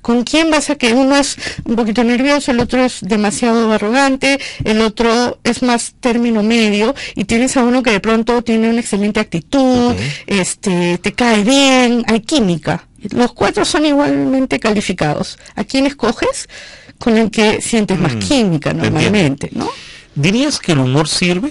¿Con quién vas a que uno es un poquito nervioso, el otro es demasiado arrogante, el otro es más término medio, y tienes a uno que de pronto tiene una excelente actitud, te cae bien, hay química? Los 4 son igualmente calificados. ¿A quién escoges? Con el que sientes más química normalmente, ¿no? ¿Dirías que el humor sirve?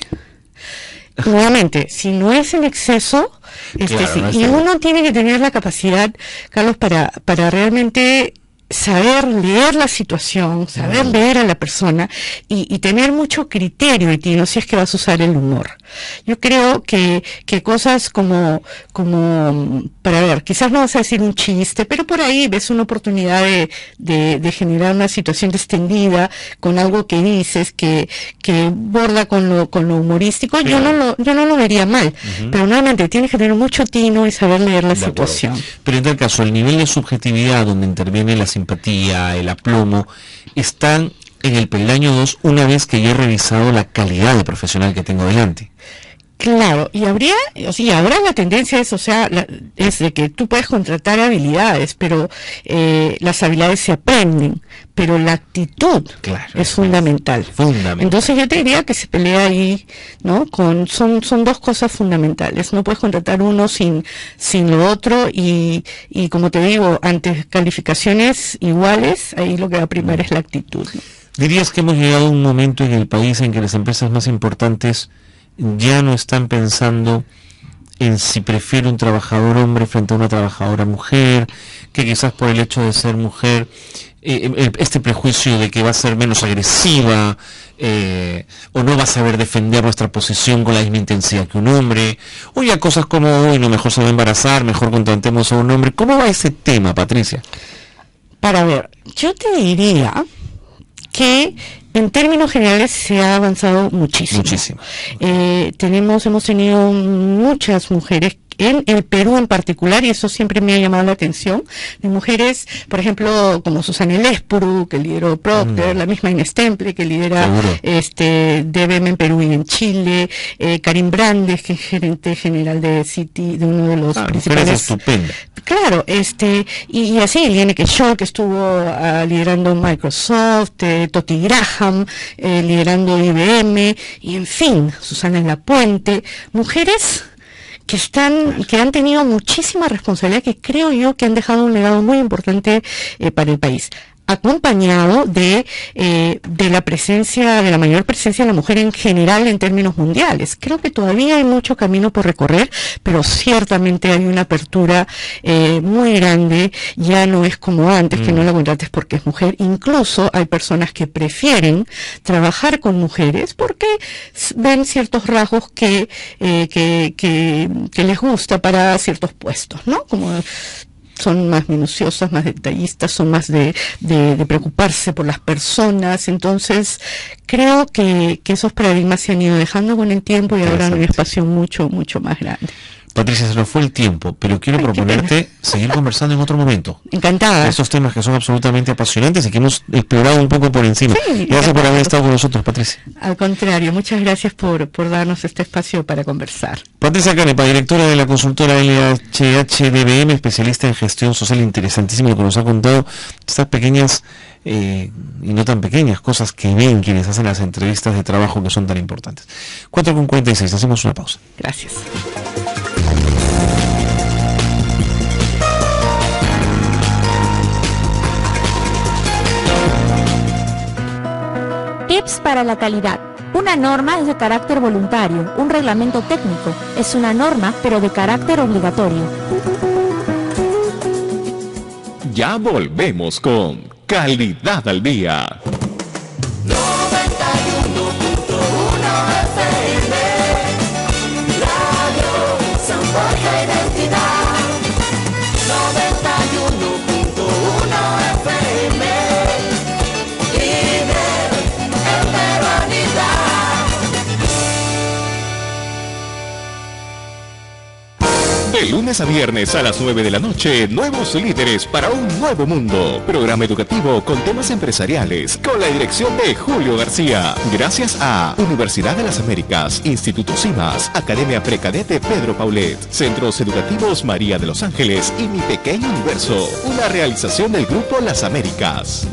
Nuevamente, si no es en exceso, sí. Y uno tiene que tener la capacidad, Carlos, para realmente saber leer la situación, saber leer a la persona y tener mucho criterio y no si es que vas a usar el humor. Yo creo que cosas como para ver, quizás no vas a decir un chiste, pero por ahí ves una oportunidad de generar una situación distendida con algo que dices que borda con lo humorístico. Yo no lo vería mal, pero nuevamente tienes que tener mucho tino y saber leer la situación. Pero en tal caso, el nivel de subjetividad donde interviene la simpatía, el aplomo, están en el peldaño 2 una vez que yo he revisado la calidad de profesional que tengo delante. Claro, y habrá la tendencia es de que tú puedes contratar habilidades, pero las habilidades se aprenden, pero la actitud es fundamental. Entonces yo te diría que se pelea ahí, ¿no? Son 2 cosas fundamentales. No puedes contratar uno sin lo otro y como te digo, ante calificaciones iguales, ahí lo que va a primar es la actitud, ¿no? ¿Dirías que hemos llegado a un momento en el país en que las empresas más importantes ya no están pensando en si prefiere un trabajador hombre frente a una trabajadora mujer, que quizás por el hecho de ser mujer, este prejuicio de que va a ser menos agresiva, o no va a saber defender nuestra posición con la misma intensidad que un hombre, o ya cosas como, no, mejor se va a embarazar, mejor contratemos a un hombre? ¿Cómo va ese tema, Patricia? Para ver, yo te diría que en términos generales se ha avanzado muchísimo. Hemos tenido muchas mujeres en el Perú en particular, y eso siempre me ha llamado la atención, de mujeres, por ejemplo, como Susana Elespuru, que lideró Procter, la misma Inés Temple, que lidera DBM en Perú y en Chile, Karin Brandes, que es gerente general de Citi, de uno de los principales. Estupenda. Claro, y así, Lieneke Shaw, que estuvo liderando Microsoft, Toti Graham, liderando IBM, y en fin, Susana Lapuente, mujeres que han tenido muchísima responsabilidad, que creo yo que han dejado un legado muy importante para el país, acompañado de la presencia, de la mayor presencia de la mujer en general en términos mundiales. Creo que todavía hay mucho camino por recorrer, pero ciertamente hay una apertura muy grande. Ya no es como antes, que no la contrates porque es mujer. Incluso hay personas que prefieren trabajar con mujeres porque ven ciertos rasgos que les gusta para ciertos puestos, ¿no? Como son más minuciosas, más detallistas, son más de preocuparse por las personas. Entonces, creo que esos paradigmas se han ido dejando con el tiempo y ahora hay un espacio mucho, mucho más grande. Patricia, se nos fue el tiempo, pero quiero proponerte seguir conversando en otro momento. Encantada. Estos temas que son absolutamente apasionantes y que hemos explorado un poco por encima. Sí, gracias por haber estado con nosotros, Patricia. Al contrario, muchas gracias por darnos este espacio para conversar. Patricia Canepa, directora de la consultora LHH-DBM, especialista en gestión social. Interesantísimo lo que nos ha contado, estas pequeñas y no tan pequeñas cosas que ven quienes hacen las entrevistas de trabajo, que son tan importantes. 4:46, hacemos una pausa. Gracias. Tips para la calidad. Una norma es de carácter voluntario, un reglamento técnico es una norma pero de carácter obligatorio. Ya volvemos con Calidad al Día. 91.1 FM, Radio San Borja Identidad. 91.1 FM, líder en peruanidad. De lunes a viernes a las 9 de la noche, Nuevos Líderes para un Nuevo Mundo. Programa educativo con temas empresariales, con la dirección de Julio García. Gracias a Universidad de las Américas, Instituto CIMAS, Academia Precadete Pedro Paulet, Centros Educativos María de los Ángeles y Mi Pequeño Universo. Una realización del Grupo Las Américas.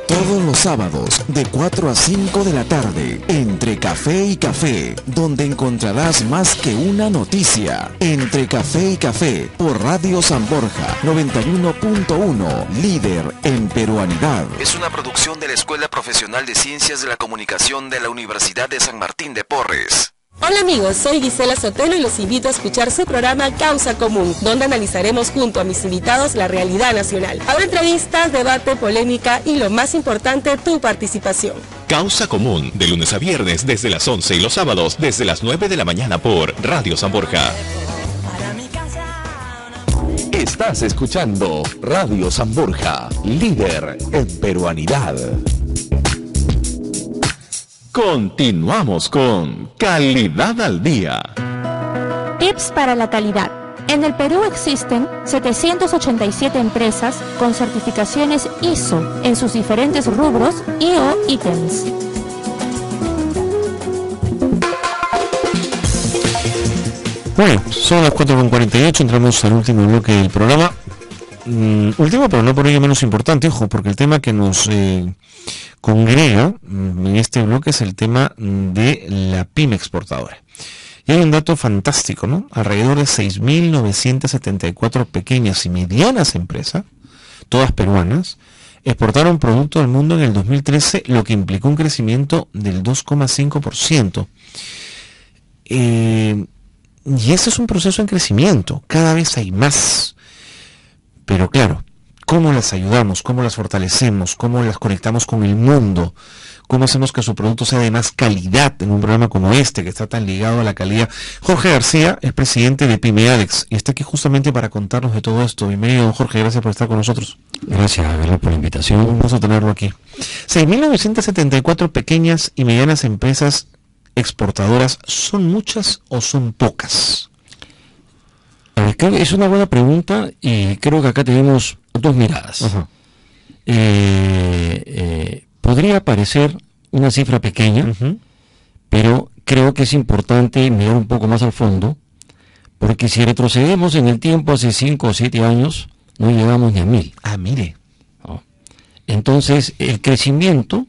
Todos los sábados de 4 a 5 de la tarde, Entre Café y Café, donde encontrarás más que una noticia. Entre Café y Café, por Radio San Borja, 91.1, líder en peruanidad. Es una producción de la Escuela Profesional de Ciencias de la Comunicación de la Universidad de San Martín de Porres. Hola amigos, soy Gisela Sotelo y los invito a escuchar su programa Causa Común, donde analizaremos junto a mis invitados la realidad nacional. Habrá entrevistas, debate, polémica y lo más importante, tu participación. Causa Común, de lunes a viernes desde las 11 y los sábados desde las 9 de la mañana por Radio San Borja. Estás escuchando Radio San Borja, líder en peruanidad. Continuamos con Calidad al Día. Tips para la calidad. En el Perú existen 787 empresas con certificaciones ISO en sus diferentes rubros y/o ítems. Bueno, son las 4:48, entramos al último bloque del programa. Último, pero no por ello menos importante, ojo, porque el tema que nos congrega en este bloque es el tema de la pyme exportadora. Y hay un dato fantástico, ¿no? Alrededor de 6.974 pequeñas y medianas empresas, todas peruanas, exportaron productos al mundo en el 2013, lo que implicó un crecimiento del 2,5%. Y ese es un proceso en crecimiento, cada vez hay más. Pero claro, ¿cómo las ayudamos? ¿Cómo las fortalecemos? ¿Cómo las conectamos con el mundo? ¿Cómo hacemos que su producto sea de más calidad en un programa como este, que está tan ligado a la calidad? Jorge García es presidente de PymeAlex y está aquí justamente para contarnos de todo esto. Bienvenido, Jorge, gracias por estar con nosotros. Gracias, Abel, por la invitación. Vamos a tenerlo aquí. 6.974 pequeñas y medianas empresas exportadoras, ¿son muchas o son pocas? A ver, creo que es una buena pregunta y creo que acá tenemos dos miradas. Podría parecer una cifra pequeña, pero creo que es importante mirar un poco más al fondo, porque si retrocedemos en el tiempo hace 5 o 7 años, no llegamos ni a 1000. Ah, mire. ¿No? Entonces, el crecimiento,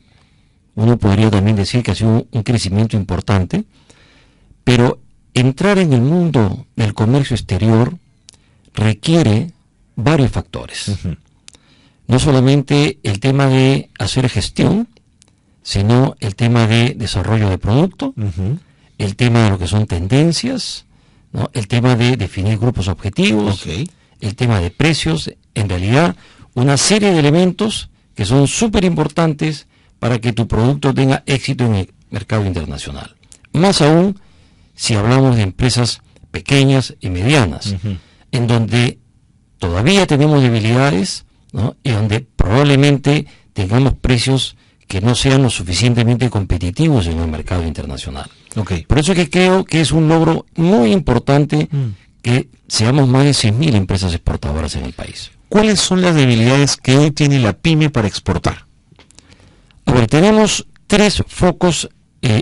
uno podría también decir que ha sido un crecimiento importante, pero entrar en el mundo del comercio exterior requiere varios factores. No solamente el tema de hacer gestión, sino el tema de desarrollo de producto, el tema de lo que son tendencias, ¿no? El tema de definir grupos objetivos, el tema de precios, en realidad una serie de elementos que son súper importantes para que tu producto tenga éxito en el mercado internacional. Más aún si hablamos de empresas pequeñas y medianas, en donde todavía tenemos debilidades, ¿no? Y donde probablemente tengamos precios que no sean lo suficientemente competitivos en el mercado internacional. Por eso es que creo que es un logro muy importante que seamos más de 6.000 empresas exportadoras en el país. ¿Cuáles son las debilidades que hoy tiene la pyme para exportar? A ver, tenemos 3 focos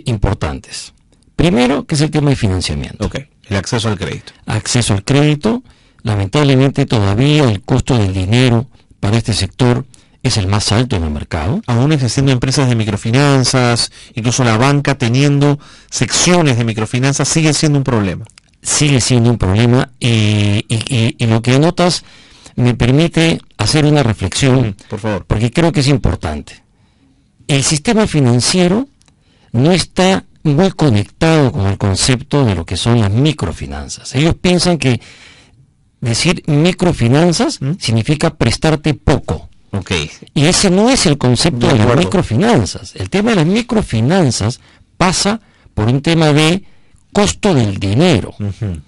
importantes. Primero, que es el tema de financiamiento. El acceso al crédito. Acceso al crédito. Lamentablemente todavía el costo del dinero para este sector es el más alto en el mercado. Aún existiendo empresas de microfinanzas, incluso la banca teniendo secciones de microfinanzas, sigue siendo un problema. Sigue siendo un problema y lo que notas me permite hacer una reflexión, por favor, porque creo que es importante. El sistema financiero no está muy conectado con el concepto de lo que son las microfinanzas. Ellos piensan que decir microfinanzas significa prestarte poco. Y ese no es el concepto de las microfinanzas. El tema de las microfinanzas pasa por un tema de costo del dinero,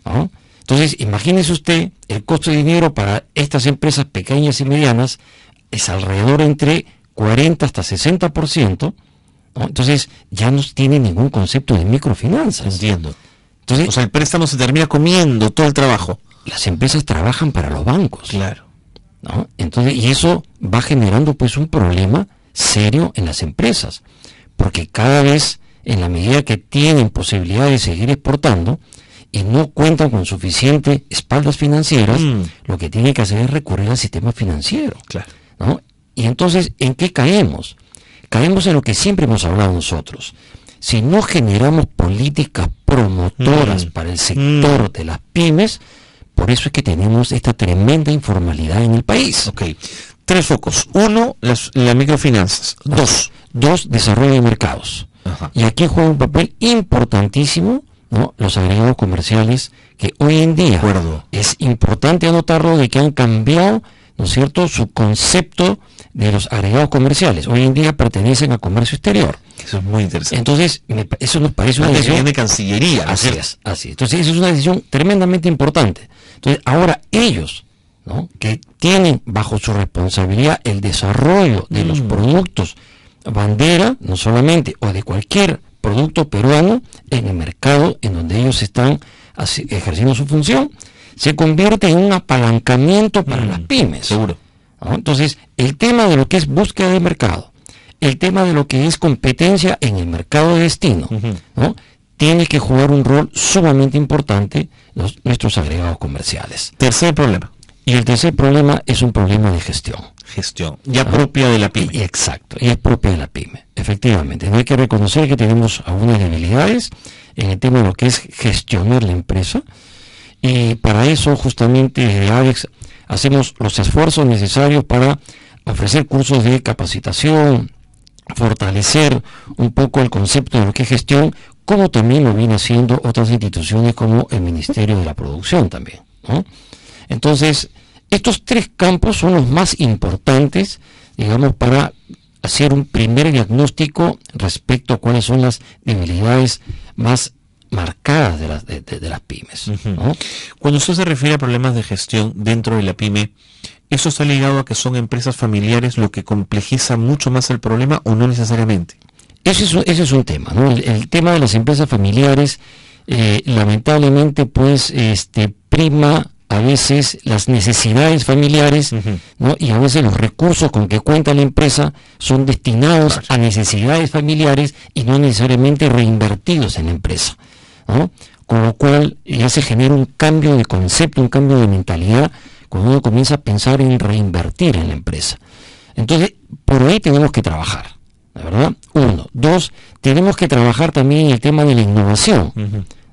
¿no? Entonces, imagínese usted, el costo de dinero para estas empresas pequeñas y medianas es alrededor entre 40 hasta 60%, ¿no? Entonces, ya no tiene ningún concepto de microfinanzas. Entiendo. Entonces, o sea, el préstamo se termina comiendo todo el trabajo. Las empresas trabajan para los bancos. Claro. ¿No? Entonces, y eso va generando pues un problema serio en las empresas, porque cada vez, en la medida que tienen posibilidad de seguir exportando y no cuentan con suficientes espaldas financieras, lo que tienen que hacer es recurrir al sistema financiero. ¿No? Y entonces, ¿en qué caemos? Caemos en lo que siempre hemos hablado nosotros. Si no generamos políticas promotoras para el sector de las pymes, por eso es que tenemos esta tremenda informalidad en el país. 3 focos. 1, las microfinanzas. 2, desarrollo de mercados. Y aquí juega un papel importantísimo, ¿no? Los agregados comerciales, que hoy en día es importante anotarlo de que han cambiado, ¿no es cierto?, su concepto de los agregados comerciales. Hoy en día pertenecen a comercio exterior. Eso es muy interesante. Entonces, eso nos parece una decisión de Cancillería. Así es. Entonces, eso es una decisión tremendamente importante. Entonces, ahora ellos, ¿no?, que tienen bajo su responsabilidad el desarrollo de los productos bandera, no solamente, o de cualquier producto peruano en el mercado en donde ellos están ejerciendo su función, se convierte en un apalancamiento para las pymes. Seguro. ¿No? Entonces, el tema de lo que es búsqueda de mercado, el tema de lo que es competencia en el mercado de destino, ¿no?, tiene que jugar un rol sumamente importante nuestros agregados comerciales. Tercer problema. Y el tercer problema es un problema de gestión. Ya propia de la pyme. Exacto, y es propia de la pyme, efectivamente. No hay que reconocer que tenemos algunas debilidades en el tema de lo que es gestionar la empresa, y para eso justamente desde ADEX hacemos los esfuerzos necesarios para ofrecer cursos de capacitación, fortalecer un poco el concepto de lo que es gestión, como también lo vienen haciendo otras instituciones como el Ministerio de la Producción también, ¿no? Entonces, estos 3 campos son los más importantes, digamos, para hacer un primer diagnóstico respecto a cuáles son las debilidades más marcadas de las pymes, ¿no? Cuando usted se refiere a problemas de gestión dentro de la pyme, ¿eso está ligado a que son empresas familiares, lo que complejiza mucho más el problema, o no necesariamente? Ese es un tema, ¿no? El tema de las empresas familiares, lamentablemente, pues, prima a veces las necesidades familiares, ¿no? Y a veces los recursos con que cuenta la empresa son destinados a necesidades familiares y no necesariamente reinvertidos en la empresa, ¿no? Con lo cual ya se genera un cambio de concepto, un cambio de mentalidad cuando uno comienza a pensar en reinvertir en la empresa. Entonces, por ahí tenemos que trabajar, ¿de verdad? 1. 2, tenemos que trabajar también en el tema de la innovación,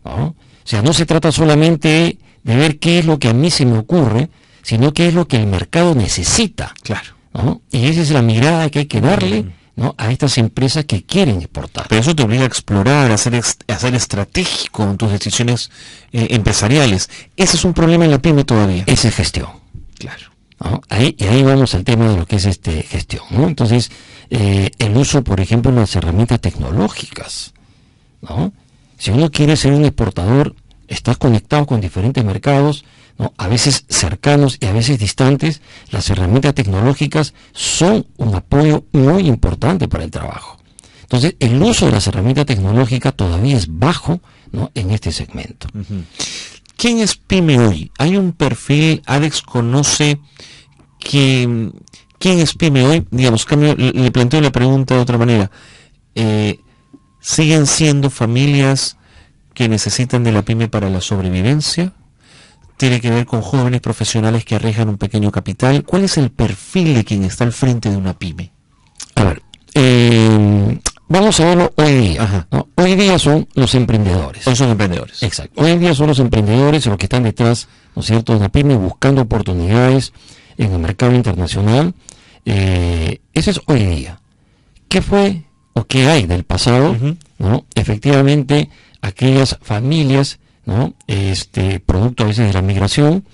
¿no? O sea, no se trata solamente de ver qué es lo que a mí se me ocurre, sino qué es lo que el mercado necesita. Claro. ¿No? Y esa es la mirada que hay que darle, ¿no? A estas empresas que quieren exportar. Pero eso te obliga a explorar, a ser estratégico en tus decisiones empresariales. Ese es un problema en la pyme todavía. Esa es gestión. Claro. ¿No? Ahí vamos al tema de lo que es gestión, ¿no? Entonces, el uso, por ejemplo, de las herramientas tecnológicas, ¿no? Si uno quiere ser un exportador, estás conectado con diferentes mercados, ¿no? A veces cercanos y a veces distantes. Las herramientas tecnológicas son un apoyo muy importante para el trabajo. Entonces, el uso de las herramientas tecnológicas todavía es bajo, ¿no? En este segmento. ¿Quién es pyme hoy? ¿Hay un perfil? Alex conoce quién es pyme hoy. Digamos, le planteo la pregunta de otra manera. ¿Siguen siendo familias que necesitan de la pyme para la sobrevivencia? ¿Tiene que ver con jóvenes profesionales que arriesgan un pequeño capital? ¿Cuál es el perfil de quien está al frente de una pyme? A ver, vamos a verlo hoy día, ¿no? Hoy día son los emprendedores. Hoy son emprendedores. Exacto. Hoy en día son los emprendedores los que están detrás, ¿no es cierto?, de la pyme, buscando oportunidades en el mercado internacional. Ese es hoy día. ¿Qué fue o qué hay del pasado? ¿No? Efectivamente, aquellas familias, ¿no? Producto a veces de la migración,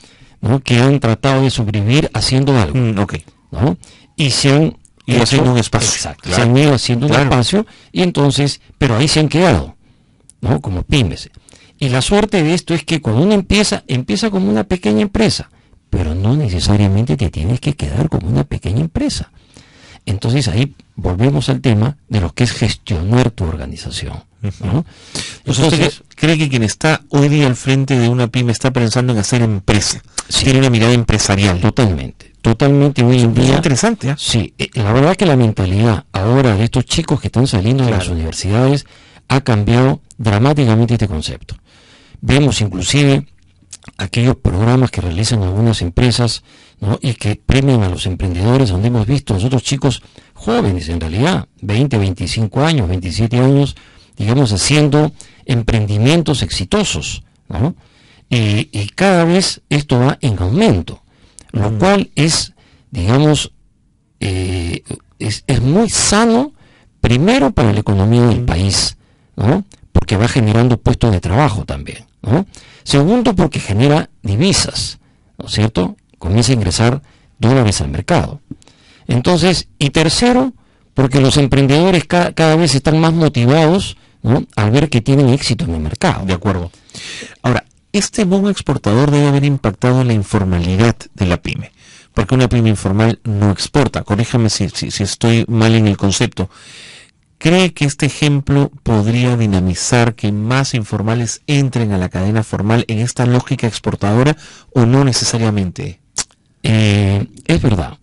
¿no? Que han tratado de sobrevivir haciendo algo, ¿no? Y se han ido haciendo un espacio. Exacto. Claro. Se han ido haciendo un espacio y entonces, pero ahí se han quedado, ¿no? Como pymes. Y la suerte de esto es que cuando uno empieza como una pequeña empresa, pero no necesariamente te tienes que quedar como una pequeña empresa. Entonces ahí volvemos al tema de lo que es gestionar tu organización, ¿no? Entonces, ¿usted cree que quien está hoy día al frente de una pyme está pensando en hacer empresa? Sí. Tiene una mirada empresarial. Totalmente hoy en día. Es interesante, ¿eh? Sí, la verdad que la mentalidad ahora de estos chicos que están saliendo de las universidades ha cambiado dramáticamente este concepto. Vemos inclusive aquellos programas que realizan algunas empresas, ¿no? Y que premian a los emprendedores, donde hemos visto nosotros chicos jóvenes en realidad, 20, 25 años, 27 años, digamos, haciendo emprendimientos exitosos, ¿no? Y cada vez esto va en aumento, lo cual es, digamos, es muy sano, primero para la economía del país, ¿no? Porque va generando puestos de trabajo también, ¿no? Segundo, porque genera divisas, ¿no es cierto? Comienza a ingresar dólares al mercado. Entonces, y tercero, porque los emprendedores cada vez están más motivados, ¿no? Al ver que tienen éxito en el mercado. De acuerdo. Ahora, este boom exportador debe haber impactado en la informalidad de la pyme, porque una pyme informal no exporta. Corríjame si estoy mal en el concepto. ¿Cree que este ejemplo podría dinamizar que más informales entren a la cadena formal en esta lógica exportadora o no necesariamente? Es verdad.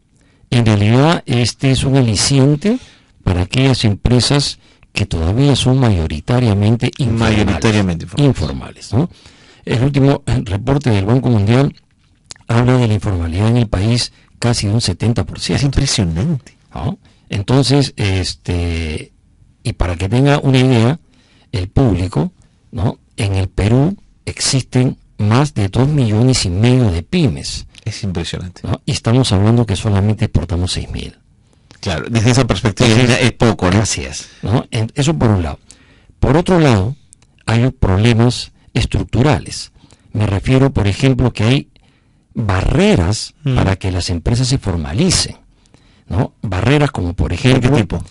En realidad este es un aliciente para aquellas empresas que todavía son mayoritariamente informales, ¿no? El último reporte del Banco Mundial habla de la informalidad en el país casi de un 70%. Es impresionante, ¿no? Entonces, y para que tenga una idea, el público, ¿no? En el Perú existen más de 2,5 millones de pymes. Es impresionante, ¿no? Y estamos hablando que solamente exportamos 6,000. Claro, desde esa perspectiva es poco, ¿no? Así es, ¿no? Eso por un lado. Por otro lado, hay problemas estructurales. Me refiero, por ejemplo, que hay barreras para que las empresas se formalicen, ¿no? Barreras como, por ejemplo, ¿qué tipo?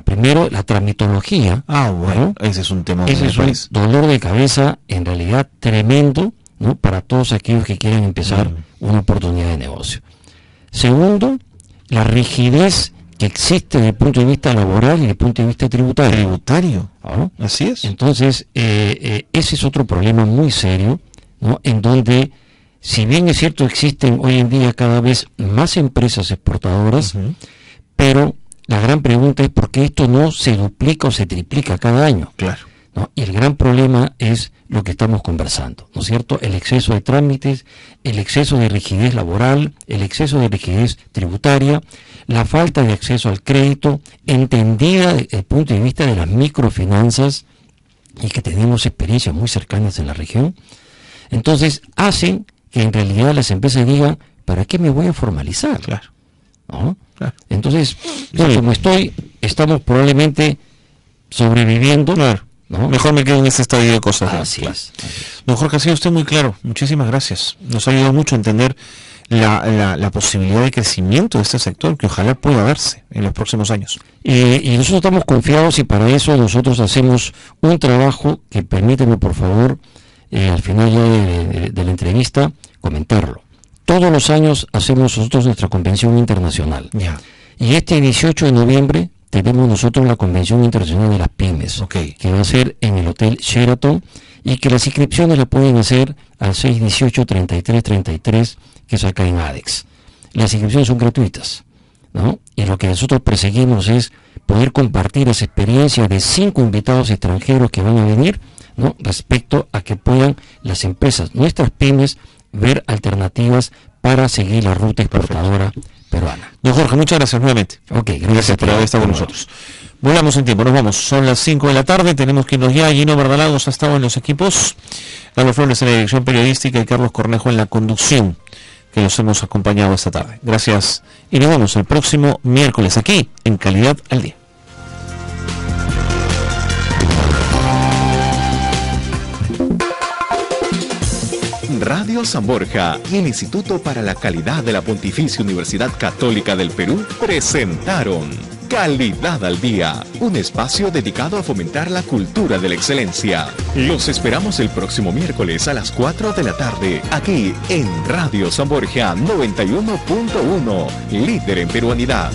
Primero, la tramitología. Bueno, ¿no? Ese es un tema. Ese es un dolor de cabeza, en realidad, tremendo, ¿no? Para todos aquellos que quieren empezar una oportunidad de negocio. Segundo, la rigidez que existe desde el punto de vista laboral y desde el punto de vista tributario. ¿No? Así es. Entonces, ese es otro problema muy serio, ¿no? En donde si bien es cierto existen hoy en día cada vez más empresas exportadoras, pero la gran pregunta es por qué esto no se duplica o se triplica cada año. Claro. ¿No? Y el gran problema es lo que estamos conversando, ¿no es cierto? El exceso de trámites, el exceso de rigidez laboral, el exceso de rigidez tributaria, la falta de acceso al crédito, entendida desde el punto de vista de las microfinanzas, y que tenemos experiencias muy cercanas en la región. Entonces, hacen que en realidad las empresas digan, ¿para qué me voy a formalizar? Claro. ¿No? Claro. Entonces, como estamos probablemente sobreviviendo. Claro. ¿No? Mejor me quedo en este estadio de cosas. Así es. Don Jorge, ha sido usted muy claro. Muchísimas gracias. Nos ha ayudado mucho a entender la posibilidad de crecimiento de este sector, que ojalá pueda darse en los próximos años. Y nosotros estamos confiados, y para eso nosotros hacemos un trabajo que, permíteme por favor, al final ya de la entrevista, comentarlo. Todos los años hacemos nosotros nuestra convención internacional. Ya. Y este 18 de noviembre tenemos nosotros la Convención Internacional de las Pymes, que va a ser en el Hotel Sheraton, y que las inscripciones las pueden hacer al 618-3333, que es acá en ADEX. Las inscripciones son gratuitas, ¿no? Y lo que nosotros perseguimos es poder compartir las experiencias de 5 invitados extranjeros que van a venir, ¿no? Respecto a que puedan las empresas, nuestras pymes, ver alternativas para seguir la ruta exportadora peruana. Don Jorge, muchas gracias nuevamente. Ok, gracias por haber estado con nosotros. Volamos en tiempo, nos vamos. Son las 5 de la tarde, tenemos que irnos ya. Gino Bardalagos ha estado en los equipos, Carlos Flores en la dirección periodística y Carlos Cornejo en la conducción, que los hemos acompañado esta tarde. Gracias y nos vemos el próximo miércoles aquí en Calidad al Día. Radio San Borja y el Instituto para la Calidad de la Pontificia Universidad Católica del Perú presentaron Calidad al Día, un espacio dedicado a fomentar la cultura de la excelencia. Los esperamos el próximo miércoles a las 4 de la tarde, aquí en Radio San Borja 91.1, líder en peruanidad.